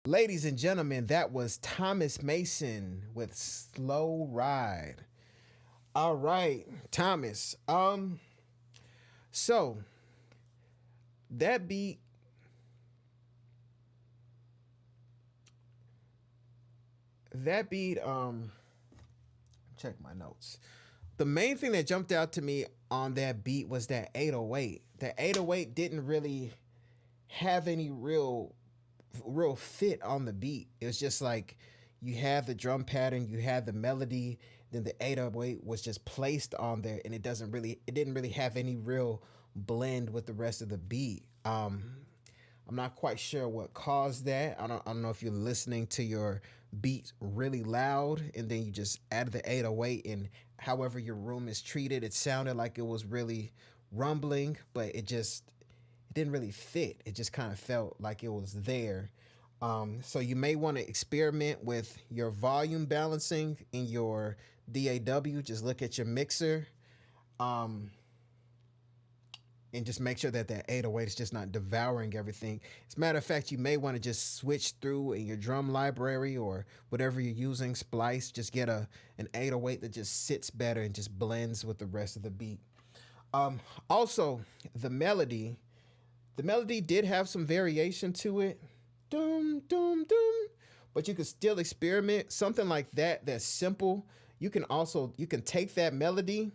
Ladies and gentlemen, that was Thomas Masson with Slow Ride. All right, Thomas. So that beat check my notes. The main thing that jumped out to me on that beat was that 808. The 808 didn't really have any real fit on the beat. It was just like you had the drum pattern, you had the melody, then the 808 was just placed on there, and it didn't really have any real blend with the rest of the beat. I'm not quite sure what caused that. I don't know if you're listening to your beats really loud and then you just added the 808, and however your room is treated, it sounded like it was really rumbling, but it didn't really fit. It just kind of felt like it was there. So you may want to experiment with your volume balancing in your DAW. Just look at your mixer. And just make sure that 808 is just not devouring everything. As a matter of fact, you may want to just switch through in your drum library or whatever you're using, splice, just get an 808 that just sits better and just blends with the rest of the beat. Also, the melody did have some variation to it. Doom, doom, doom. But you can still experiment. Something like that, that's simple. You can take that melody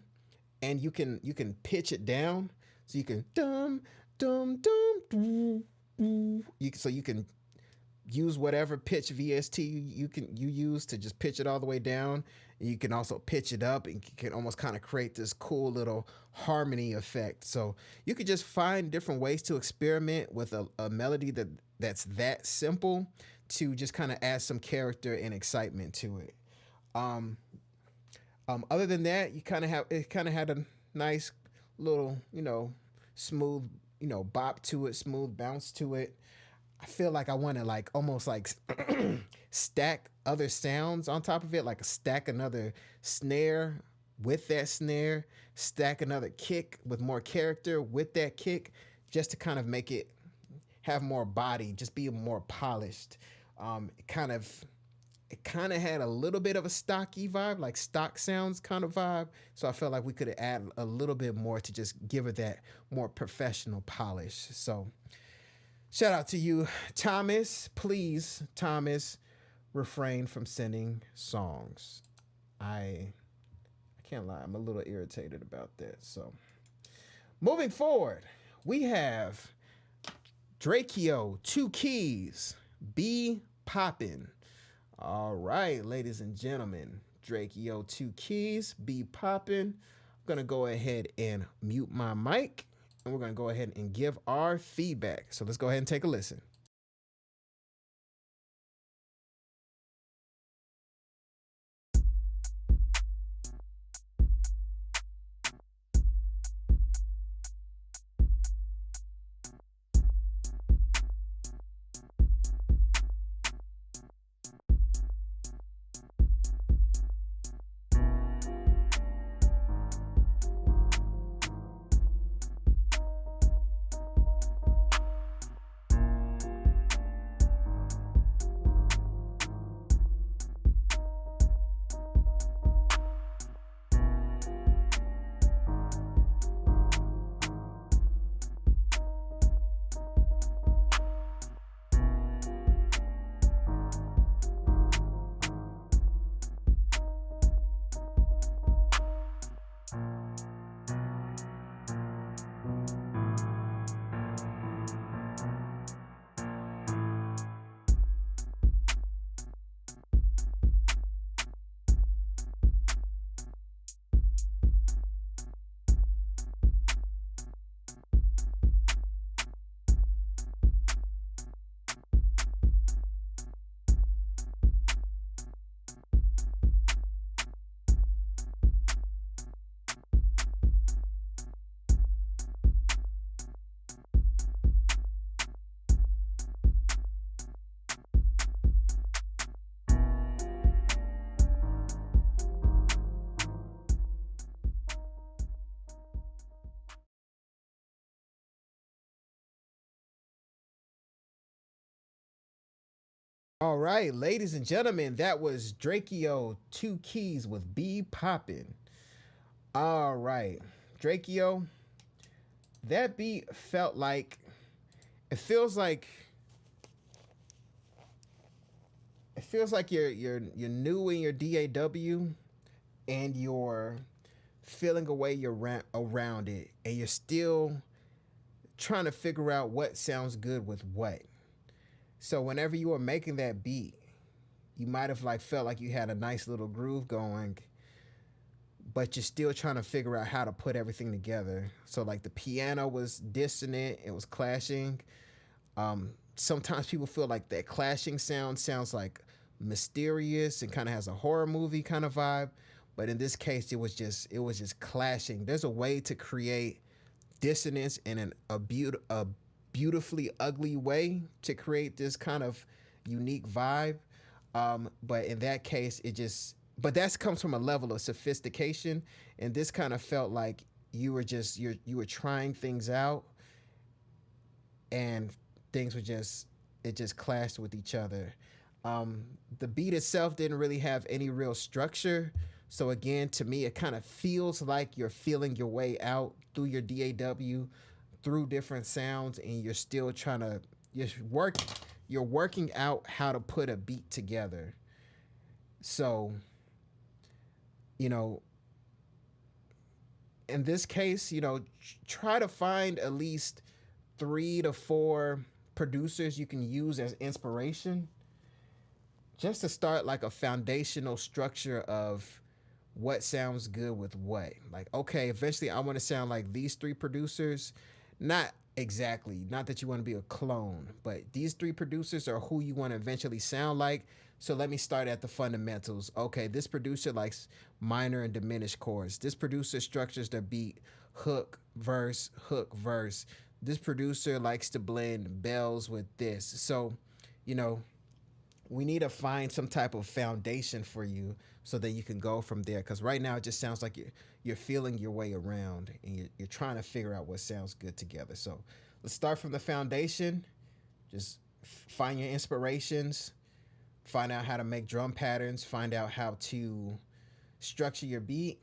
and you can pitch it down. So you can dum dum dum dum. So you can use whatever pitch VST you use to just pitch it all the way down. And you can also pitch it up, and you can almost kind of create this cool little harmony effect. So you could just find different ways to experiment with a melody that's that simple to just kind of add some character and excitement to it. Other than that, it kind of had a nice little, smooth bop to it, smooth bounce to it. I feel like I want to like almost like stack other sounds on top of it, like stack another snare with that snare, stack another kick with more character with that kick, just to kind of make it have more body, just be more polished. It kind of had a little bit of a stocky vibe, like stock sounds kind of vibe. So I felt like we could add a little bit more to just give it that more professional polish. So shout out to you, Thomas. Please, Thomas, refrain from sending songs. I can't lie, I'm a little irritated about that. So moving forward, we have Draeko, 2 keys, Be Poppin'. All right, ladies and gentlemen, Draeko, 2 keys, Be Poppin'. I'm gonna go ahead and mute my mic, and we're gonna go ahead and give our feedback. So let's go ahead and take a listen. All right, ladies and gentlemen, that was Draeko, 2 keys with Be Poppin'. All right, Draeko, that beat felt like it feels like you're new in your DAW and you're feeling a way you're around it, and you're still trying to figure out what sounds good with what. So whenever you were making that beat, you might have like felt like you had a nice little groove going, but you're still trying to figure out how to put everything together. So like the piano was dissonant, it was clashing. Sometimes people feel like that clashing sound sounds like mysterious and kind of has a horror movie kind of vibe. But in this case, it was just clashing. There's a way to create dissonance in a beautifully ugly way to create this kind of unique vibe. But in that case, but that comes from a level of sophistication. And this kind of felt like you were trying things out, and things it just clashed with each other. The beat itself didn't really have any real structure. So again, to me, it kind of feels like you're feeling your way out through your DAW, through different sounds, and you're still trying to you're working out how to put a beat together. So, in this case, try to find at least 3 to 4 producers you can use as inspiration, just to start like a foundational structure of what sounds good with what. Like, okay, eventually I want to sound like these 3 producers. Not exactly, not that you want to be a clone, but these 3 producers are who you want to eventually sound like. So let me start at the fundamentals. Okay, this producer likes minor and diminished chords. This producer structures the beat hook, verse, hook, verse. this producer likes to blend bells with this. So, you know, we need to find some type of foundation for you so that you can go from there. Because right now it just sounds like you're feeling your way around and you're trying to figure out what sounds good together. So let's start from the foundation. Just find your inspirations, find out how to make drum patterns, find out how to structure your beat,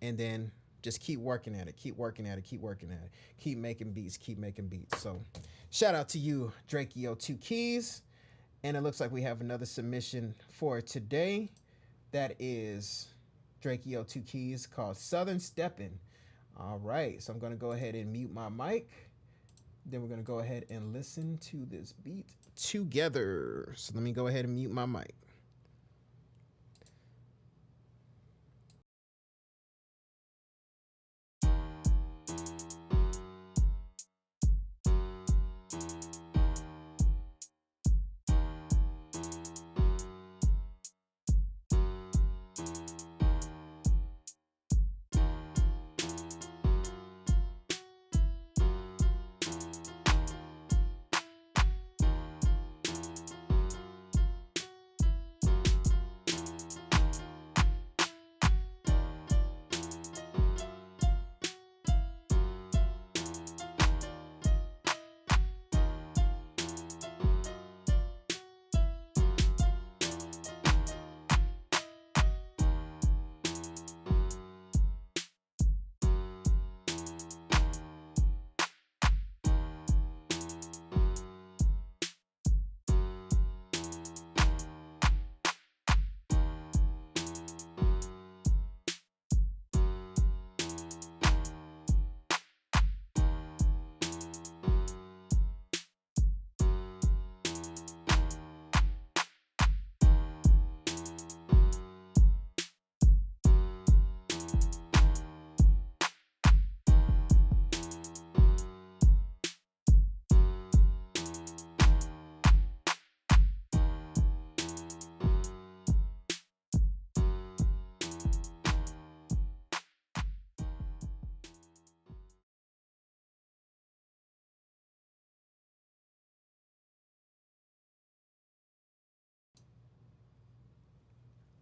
and then just keep working at it, keep working at it, keep working at it, keep making beats, keep making beats. So shout out to you, Draeko 2 Keys. And it looks like we have another submission for today. That is Draeko 2 Keys called Southern Steppin'. All right, so I'm gonna go ahead and mute my mic. Then we're gonna go ahead and listen to this beat together. So let me go ahead and mute my mic.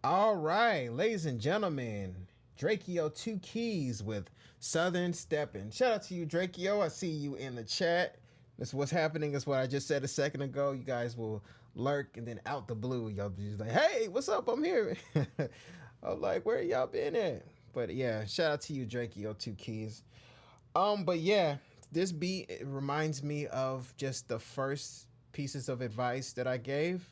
All right, ladies and gentlemen, Draeko 2 Keys with Southern Steppin'. Shout out to you, Draeko. I see you in the chat. This what's happening is what I just said a second ago. You guys will lurk and then out the blue, y'all be like, hey, what's up? I'm here. I'm like, where y'all been at? But yeah, shout out to you, Draeko 2 Keys. But yeah, this beat, it reminds me of just the first pieces of advice that I gave.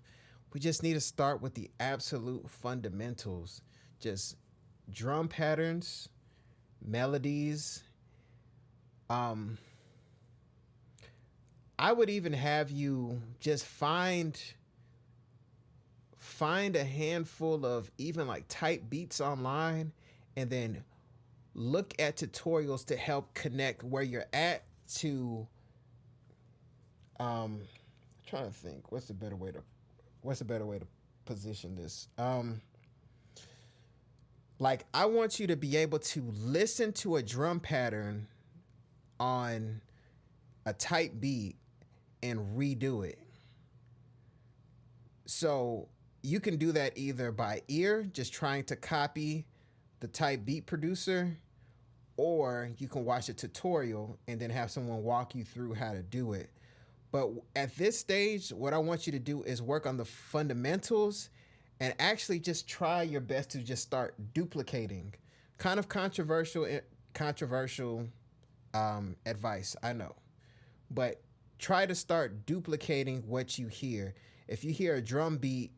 We just need to start with the absolute fundamentals. Just drum patterns, melodies. I would even have you just find a handful of even like type beats online and then look at tutorials to help connect where you're at to I'm trying to think what's a better way to position this. Like I want you to be able to listen to a drum pattern on a type beat and redo it. So you can do that either by ear, just trying to copy the type beat producer, or you can watch a tutorial and then have someone walk you through how to do it. But at this stage, what I want you to do is work on the fundamentals and actually just try your best to just start duplicating. Kind of controversial advice, I know. But try to start duplicating what you hear. If you hear a drum beat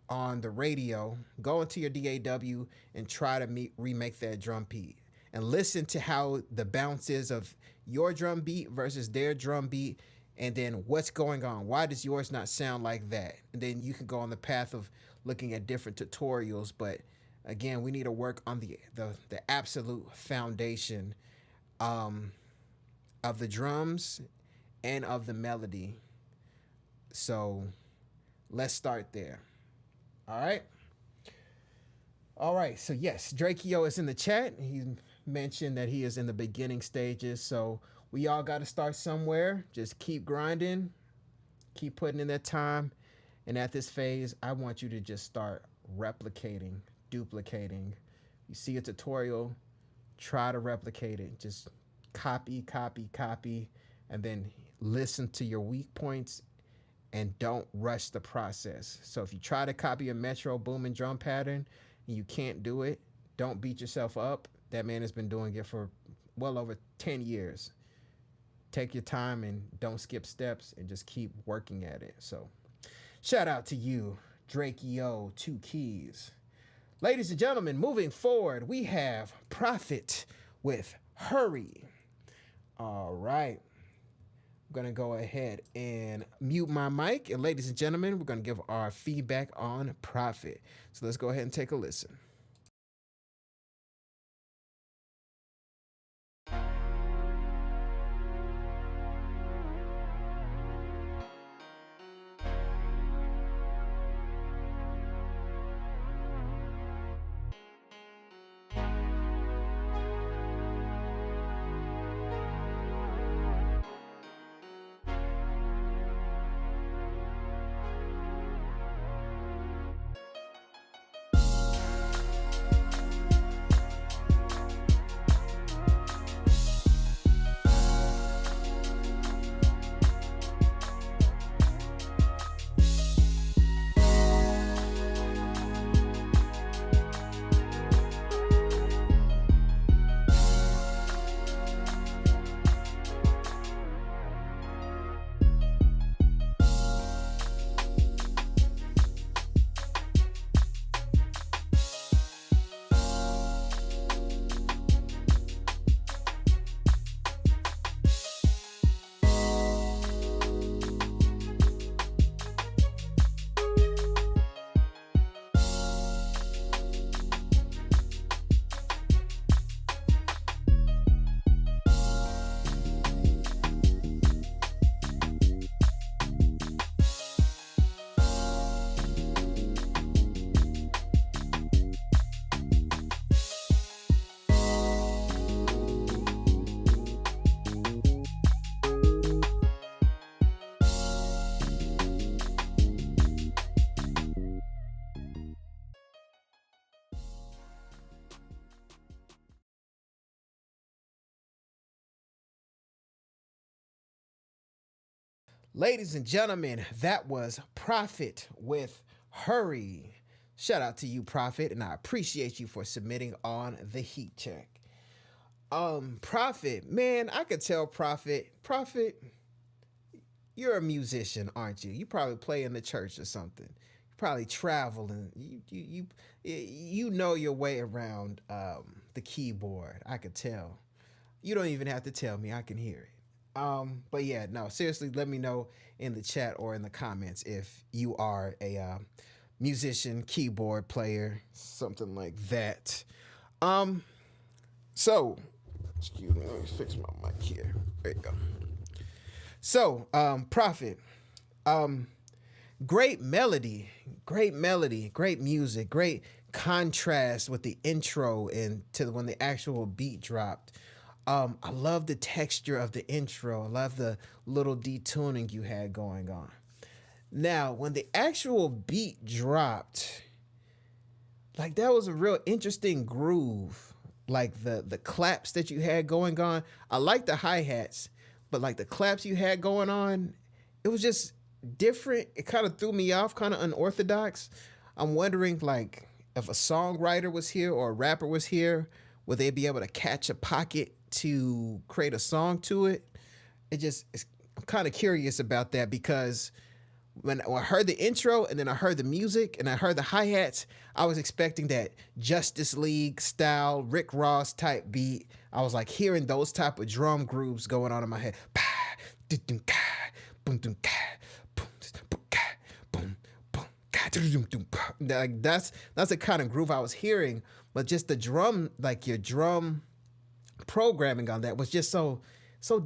on the radio, go into your DAW and try to remake that drum beat. And listen to how the bounce is of your drum beat versus their drum beat. And then what's going on? Why does yours not sound like that? And then you can go on the path of looking at different tutorials. But again, we need to work on the absolute foundation of the drums and of the melody. So let's start there. All right. All right. So yes, Draeko is in the chat. He mentioned that he is in the beginning stages. So We all got to start somewhere. Just keep grinding, keep putting in that time. And at this phase, I want you to just start replicating, duplicating. You see a tutorial, try to replicate it. Just copy, copy, copy, and then listen to your weak points and don't rush the process. So if you try to copy a metro boom and drum pattern and you can't do it, don't beat yourself up. That man has been doing it for well over 10 years. Take your time and don't skip steps and just keep working at it. So shout out to you, Draeko, 2 keys. Ladies and gentlemen, moving forward, we have Prophit with Hurry. All right. I'm going to go ahead and mute my mic. And ladies and gentlemen, we're going to give our feedback on Prophit. So let's go ahead and take a listen. Ladies and gentlemen, that was Prophit with Hurry. Shout out to you, Prophit, and I appreciate you for submitting on the heat check. Prophit, man, I could tell Prophit, you're a musician, aren't you? You probably play in the church or something. You probably travel and you know your way around the keyboard. I could tell. You don't even have to tell me, I can hear it. But yeah, no, seriously, let me know in the chat or in the comments if you are a musician, keyboard player, something like that. So, excuse me, let me fix my mic here. There you go. So, Prophit, great melody, great music, great contrast with the intro and to when the actual beat dropped. I love the texture of the intro. I love the little detuning you had going on. Now, when the actual beat dropped, like that was a real interesting groove. Like the claps that you had going on. I like the hi-hats, but like the claps you had going on, it was just different. It kind of threw me off, kind of unorthodox. I'm wondering like if a songwriter was here or a rapper was here, would they be able to catch a pocket to create a song to it? I'm kind of curious about that because when I heard the intro and then I heard the music and I heard the hi-hats, I was expecting that Justice League style, Rick Ross type beat. I was like hearing those type of drum grooves going on in my head. Like that's the kind of groove I was hearing, but just the drum, like your drum programming on that was just so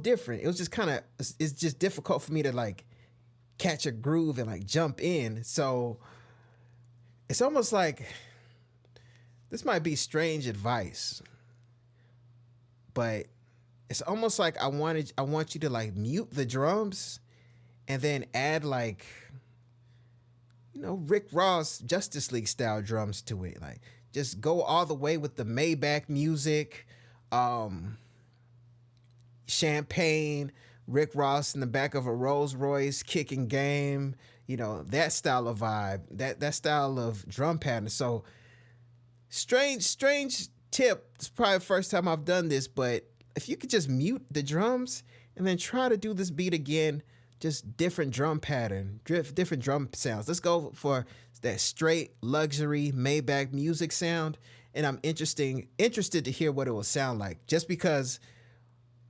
different. It was just kind of, it's just difficult for me to like catch a groove and like jump in. So it's almost like this might be strange advice, but it's almost like I want you to like mute the drums and then add like, you know, Rick Ross Justice League style drums to it. Like just go all the way with the Maybach music, champagne, Rick Ross in the back of a Rolls Royce kicking game, you know, that style of vibe, that style of drum pattern. So strange tip. It's probably the first time I've done this, but if you could just mute the drums and then try to do this beat again, just different drum pattern, different drum sounds. Let's go for that straight luxury Maybach music sound. And I'm interested to hear what it will sound like, just because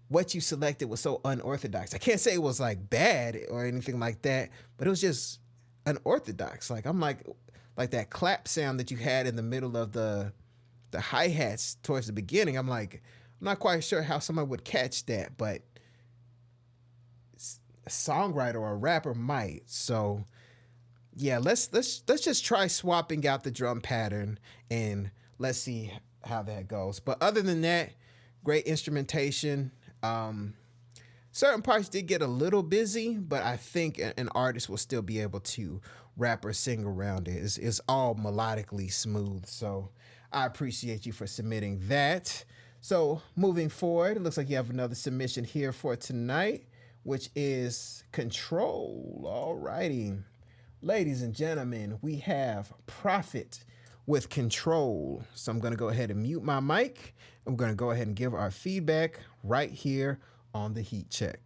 what you selected was so unorthodox. I can't say it was like bad or anything like that, but it was just unorthodox. Like I'm like that clap sound that you had in the middle of the hi-hats towards the beginning. I'm not quite sure how someone would catch that, but a songwriter or a rapper might. So yeah, let's just try swapping out the drum pattern and let's see how that goes. But other than that, great instrumentation. Certain parts did get a little busy, but I think an artist will still be able to rap or sing around it. It's all melodically smooth. So I appreciate you for submitting that. So moving forward, it looks like you have another submission here for tonight, which is Control. All righty. Ladies and gentlemen, we have Prophit with Control. So I'm going to go ahead and mute my mic. I'm going to go ahead and give our feedback right here on the heat check.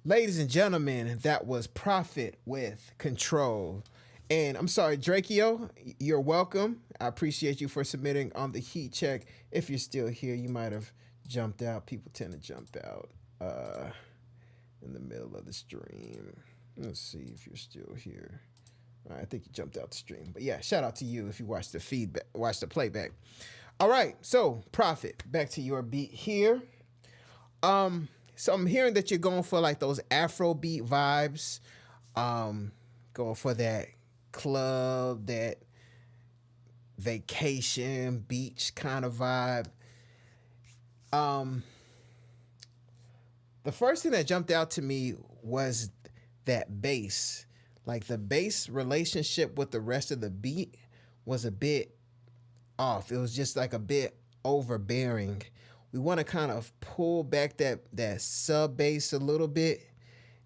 Ladies and gentlemen, that was Prophit with Control. And I'm sorry, Draeko, you're welcome. I appreciate you for submitting on the heat check. If you're still here, you might have jumped out. People tend to jump out in the middle of the stream. Let's see if you're still here. All right, I think you jumped out the stream. But yeah, shout out to you if you watched the feedback, watched the playback. All right, so Prophit, back to your beat here. So I'm hearing that you're going for like those Afrobeat vibes, going for that club, that vacation, beach kind of vibe. The first thing that jumped out to me was that bass. Like the bass relationship with the rest of the beat was a bit off. It was just like a bit overbearing. We want to kind of pull back that sub bass a little bit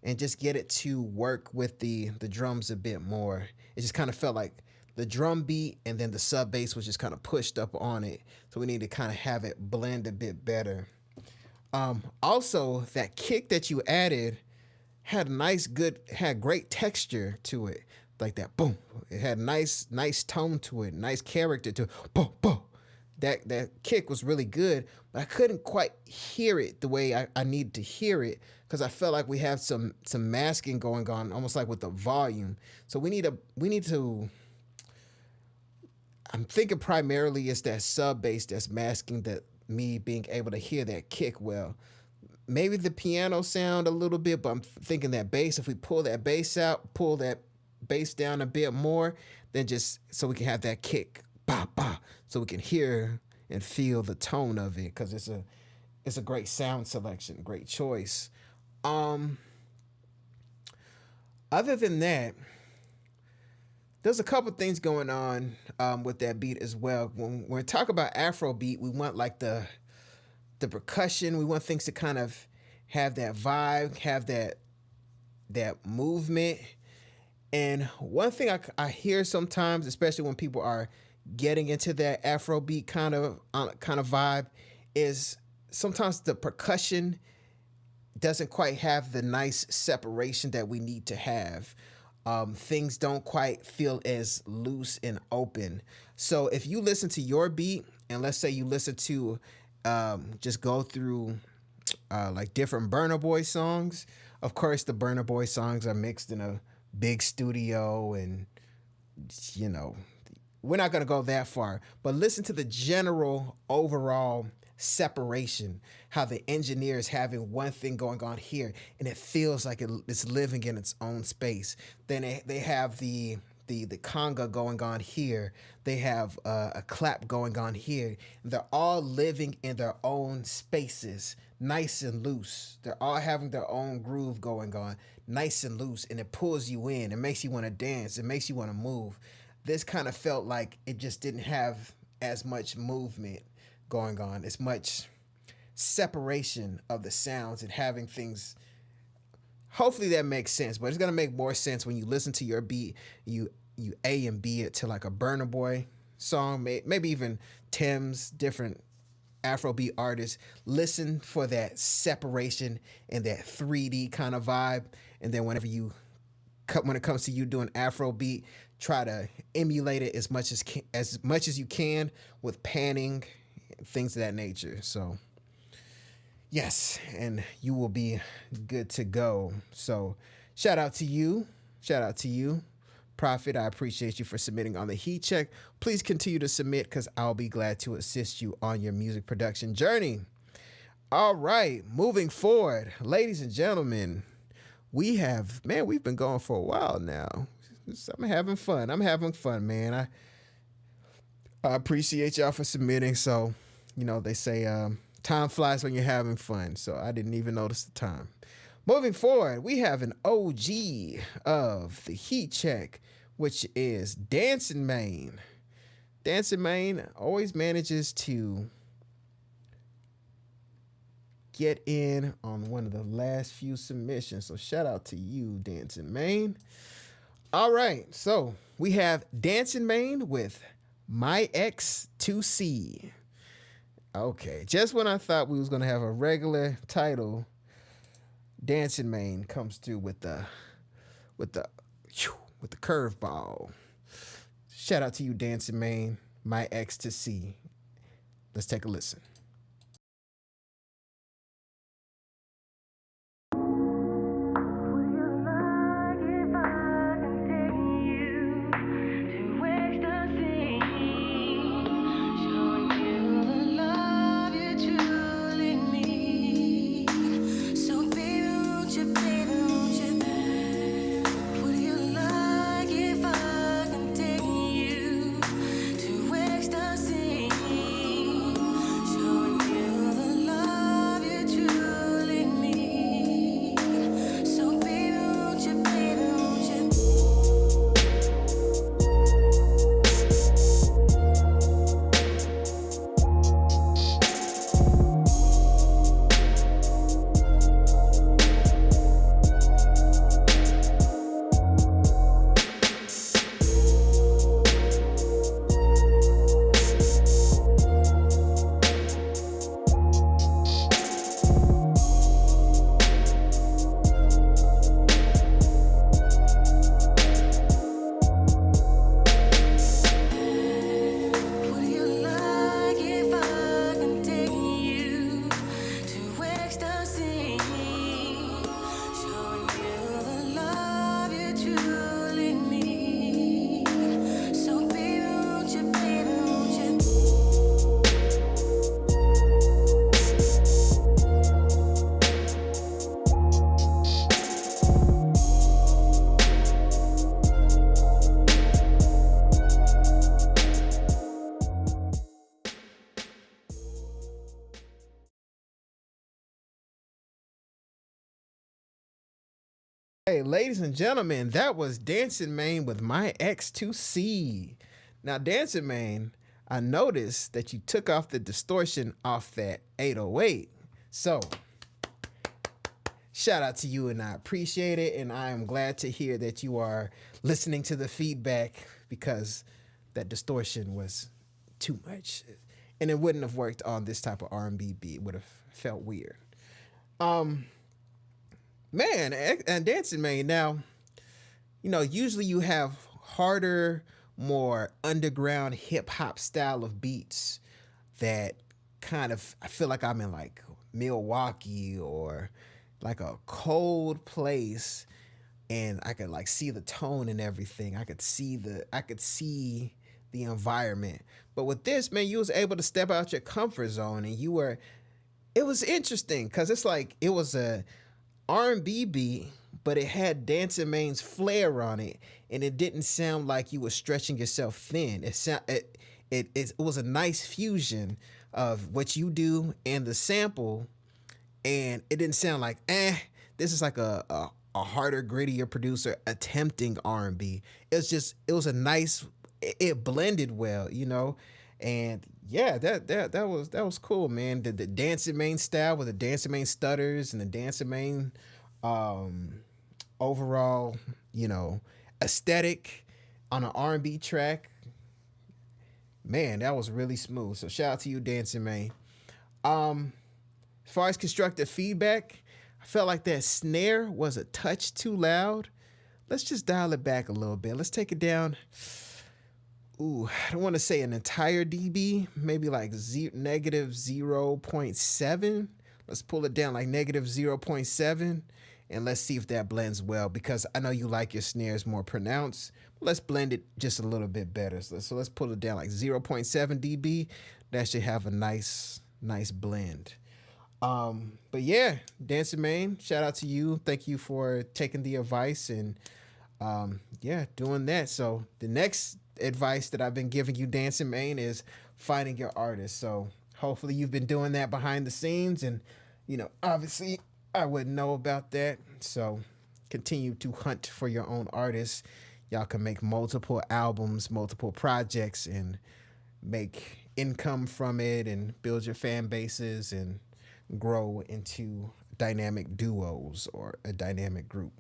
and just get it to work with the drums a bit more. It just kind of felt like the drum beat and then the sub bass was just kind of pushed up on it. So we need to kind of have it blend a bit better. Also, that kick that you added had had great texture to it, like that. Boom. It had nice tone to it, nice character to it. Boom, boom. That kick was really good, but I couldn't quite hear it the way I needed to hear it because I felt like we have some masking going on, almost like with the volume. So we need to. I'm thinking primarily it's that sub bass that's masking that me being able to hear that kick well. Maybe the piano sound a little bit, but I'm thinking that bass, if we pull that bass out, pull that bass down a bit more, then just so we can have that kick, ba ba, so we can hear and feel the tone of it, because it's a great sound selection, great choice. Other than that, there's a couple things going on with that beat as well. When we talk about Afro beat, we want like the percussion. We want things to kind of have that vibe, have that movement. And one thing I hear sometimes, especially when people are getting into that Afro beat kind of vibe, is sometimes the percussion doesn't quite have the nice separation that we need to have. Things don't quite feel as loose and open. So if you listen to your beat, and let's say you listen to just go through like different Burna Boy songs. Of course, the Burna Boy songs are mixed in a big studio, and you know, we're not going to go that far, but listen to the general overall separation, how the engineer is having one thing going on here and it feels like it's living in its own space. Then they have the conga going on here. They have a clap going on here. They're all living in their own spaces, nice and loose. They're all having their own groove going on, nice and loose, and it pulls you in. It makes you want to dance. It makes you want to move. This kind of felt like it just didn't have as much movement going on, as much separation of the sounds and having things. Hopefully that makes sense, but it's gonna make more sense when you listen to your beat. You A and B it to like a Burna Boy song, maybe even Tim's, different Afrobeat artists. Listen for that separation and that 3D kind of vibe, and then when it comes to you doing Afrobeat, try to emulate it as much as you can with panning, things of that nature. So yes, and you will be good to go. So shout out to you Prophit. I appreciate you for submitting on the heat check. Please continue to submit, because I'll be glad to assist you on your music production journey. All right, moving forward, ladies and gentlemen, we've been going for a while now. I'm having fun, man. I appreciate y'all for submitting. So, you know, they say time flies when you're having fun. So I didn't even notice the time. Moving forward, we have an OG of the heat check, which is DANCIN Main. DANCIN Main always manages to get in on one of the last few submissions. So shout out to you, DANCIN Main. All right, so we have DANCIN Main with My Ex to See. Okay, just when I thought we was gonna have a regular title, DANCIN Main comes through with the curveball. Shout out to you, DANCIN Main. My Ex to See. Let's take a listen. Show ladies and gentlemen, that was Dancin Main with My X2C. Now, Dancin Main, I noticed that you took off the distortion off that 808. So, shout out to you, and I appreciate it, and I am glad to hear that you are listening to the feedback, because that distortion was too much, and it wouldn't have worked on this type of R&B beat. It would have felt weird. Man, and Dancin Main, now, you know, usually you have harder, more underground hip hop style of beats that kind of, I feel like I'm in like Milwaukee or like a cold place, and I could like see the tone and everything. I could see the environment. But with this, man, you was able to step out your comfort zone, and it was interesting because it's like it was a R&B beat, but it had Dancin Main's flair on it, and it didn't sound like you were stretching yourself thin. It was a nice fusion of what you do and the sample, and it didn't sound like this is like a harder, grittier producer attempting R&B. It was a nice. It blended well, you know, and yeah, that was cool, man. The Dancin Main style with the Dancin Main stutters and the Dancin Main overall, you know, aesthetic on an R&B track. Man, that was really smooth. So shout out to you, Dancin Main. As far as constructive feedback, I felt like that snare was a touch too loud. Let's just dial it back a little bit. Let's take it down. Ooh, I don't want to say an entire dB, maybe like negative 0.7. Let's pull it down like negative 0.7, and let's see if that blends well, because I know you like your snares more pronounced. Let's blend it just a little bit better. So let's pull it down like 0.7 dB. That should have a nice blend. But yeah, Dancin Main, shout out to you. Thank you for taking the advice and doing that. So the next advice that I've been giving you, Dancin Main, is finding your artist. So hopefully you've been doing that behind the scenes, and you know, obviously I wouldn't know about that. So continue to hunt for your own artists. Y'all can make multiple albums, multiple projects, and make income from it, and build your fan bases and grow into dynamic duos or a dynamic group.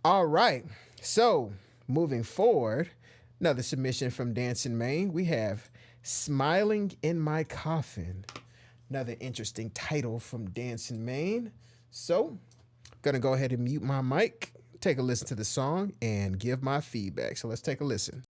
All right, so moving forward, another submission from Dancin Main. We have Smiling in My Coffin. Another interesting title from Dancin Main. So, gonna go ahead and mute my mic, take a listen to the song, and give my feedback. So let's take a listen.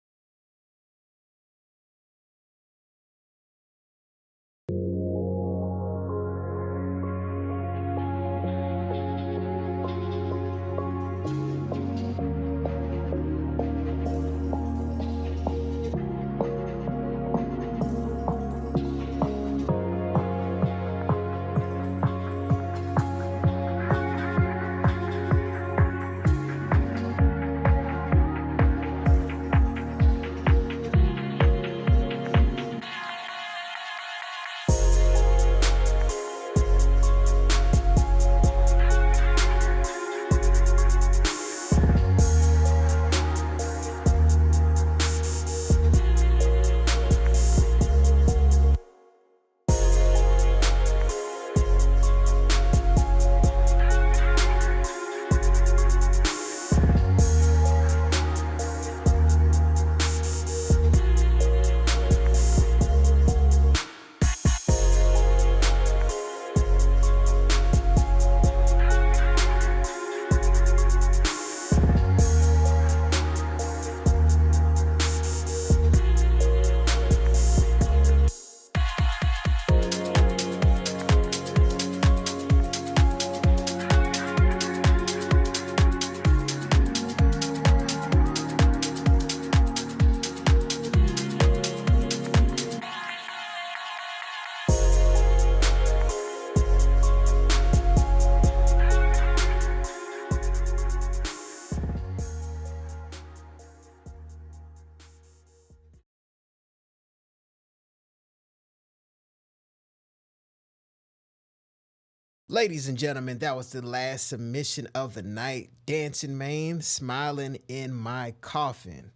Ladies and gentlemen, that was the last submission of the night. Dancing Main, Smiling in My Coffin.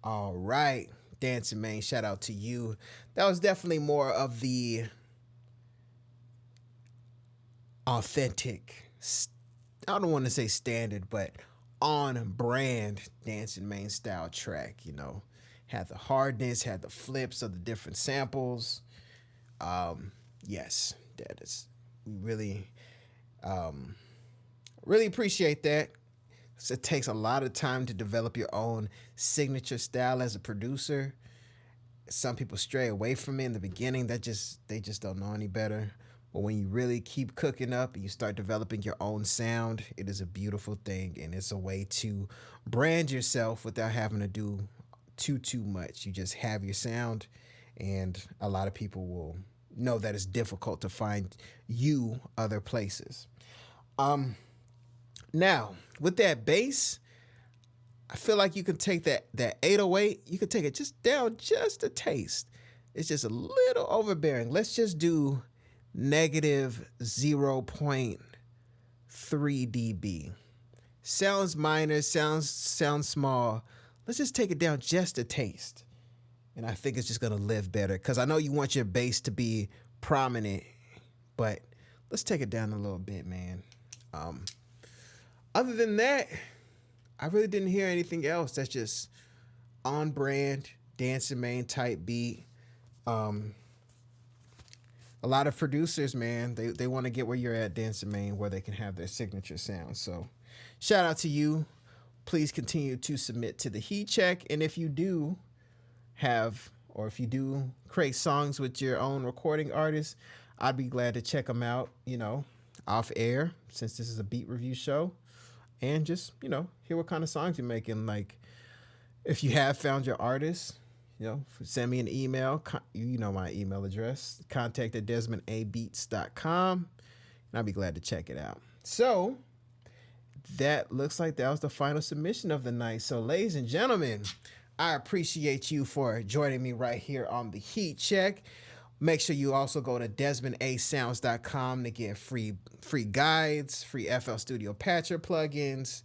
All right, Dancing Main, shout out to you. That was definitely more of the authentic, I don't want to say standard, but on brand Dancing Main style track, you know. Had the hardness, had the flips of the different samples. Yes, that is, we really appreciate that. So it takes a lot of time to develop your own signature style as a producer. Some people stray away from it in the beginning. They just don't know any better. But when you really keep cooking up and you start developing your own sound, it is a beautiful thing, and it's a way to brand yourself without having to do too much. You just have your sound, and a lot of people will know that it's difficult to find you other places. Now, with that bass, I feel like you can take that 808, you can take it just down just a taste. It's just a little overbearing. Let's just do negative 0.3 dB. Sounds minor, sounds small. Let's just take it down just a taste. And I think it's just gonna live better, because I know you want your bass to be prominent, but let's take it down a little bit, man. Other than that, I really didn't hear anything else that's just on brand, Dancing Main type beat. A lot of producers, man, they want to get where you're at, Dancing Main, where they can have their signature sound. So shout out to you. Please continue to submit to the Heat Check. And if you do create songs with your own recording artists, I'd be glad to check them out, you know, off air, since this is a beat review show, and just, you know, hear what kind of songs you're making. Like, if you have found your artist, you know, send me an email. You know my email address, contact@desmondabeats.com, and I'll be glad to check it out. So that looks like that was the final submission of the night. So, ladies and gentlemen, I appreciate you for joining me right here on the Heat Check. Make sure you also go to DesmondASounds.com to get free guides, free FL Studio Patcher plugins.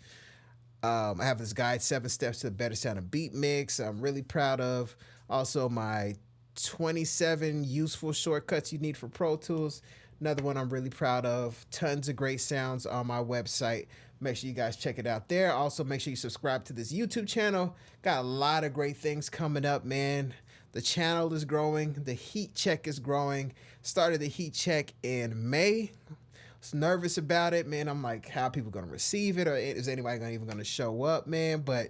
I have this guide, 7 Steps to the Better Sound of Beat Mix, I'm really proud of. Also, my 27 useful shortcuts you need for Pro Tools, another one I'm really proud of. Tons of great sounds on my website. Make sure you guys check it out there. Also, make sure you subscribe to this YouTube channel. Got a lot of great things coming up, man. The channel is growing. The Heat Check is growing. Started the Heat Check in May. Was nervous about it, man. I'm like, how are people going to receive it? Or is anybody even going to show up, man? But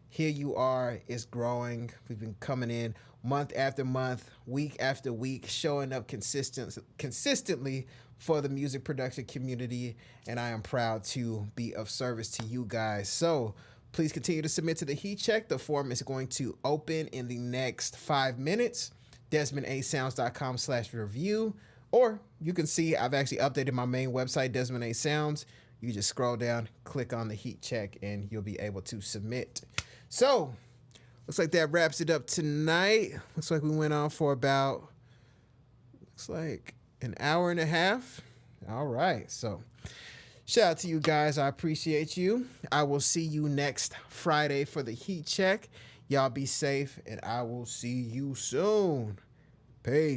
here you are. It's growing. We've been coming in month after month, week after week, showing up consistently for the music production community. And I am proud to be of service to you guys. So please continue to submit to the Heat Check. The form is going to open in the next 5 minutes. DesmondASounds.com/review. Or you can see I've actually updated my main website, Desmond A Sounds. You just scroll down, click on the Heat Check, and you'll be able to submit. So, looks like that wraps it up tonight. Looks like we went on for about, looks like an hour and a half. All right, so shout out to you guys. I appreciate you. I will see you next Friday for the Heat Check. Y'all be safe, and I will see you soon. Peace.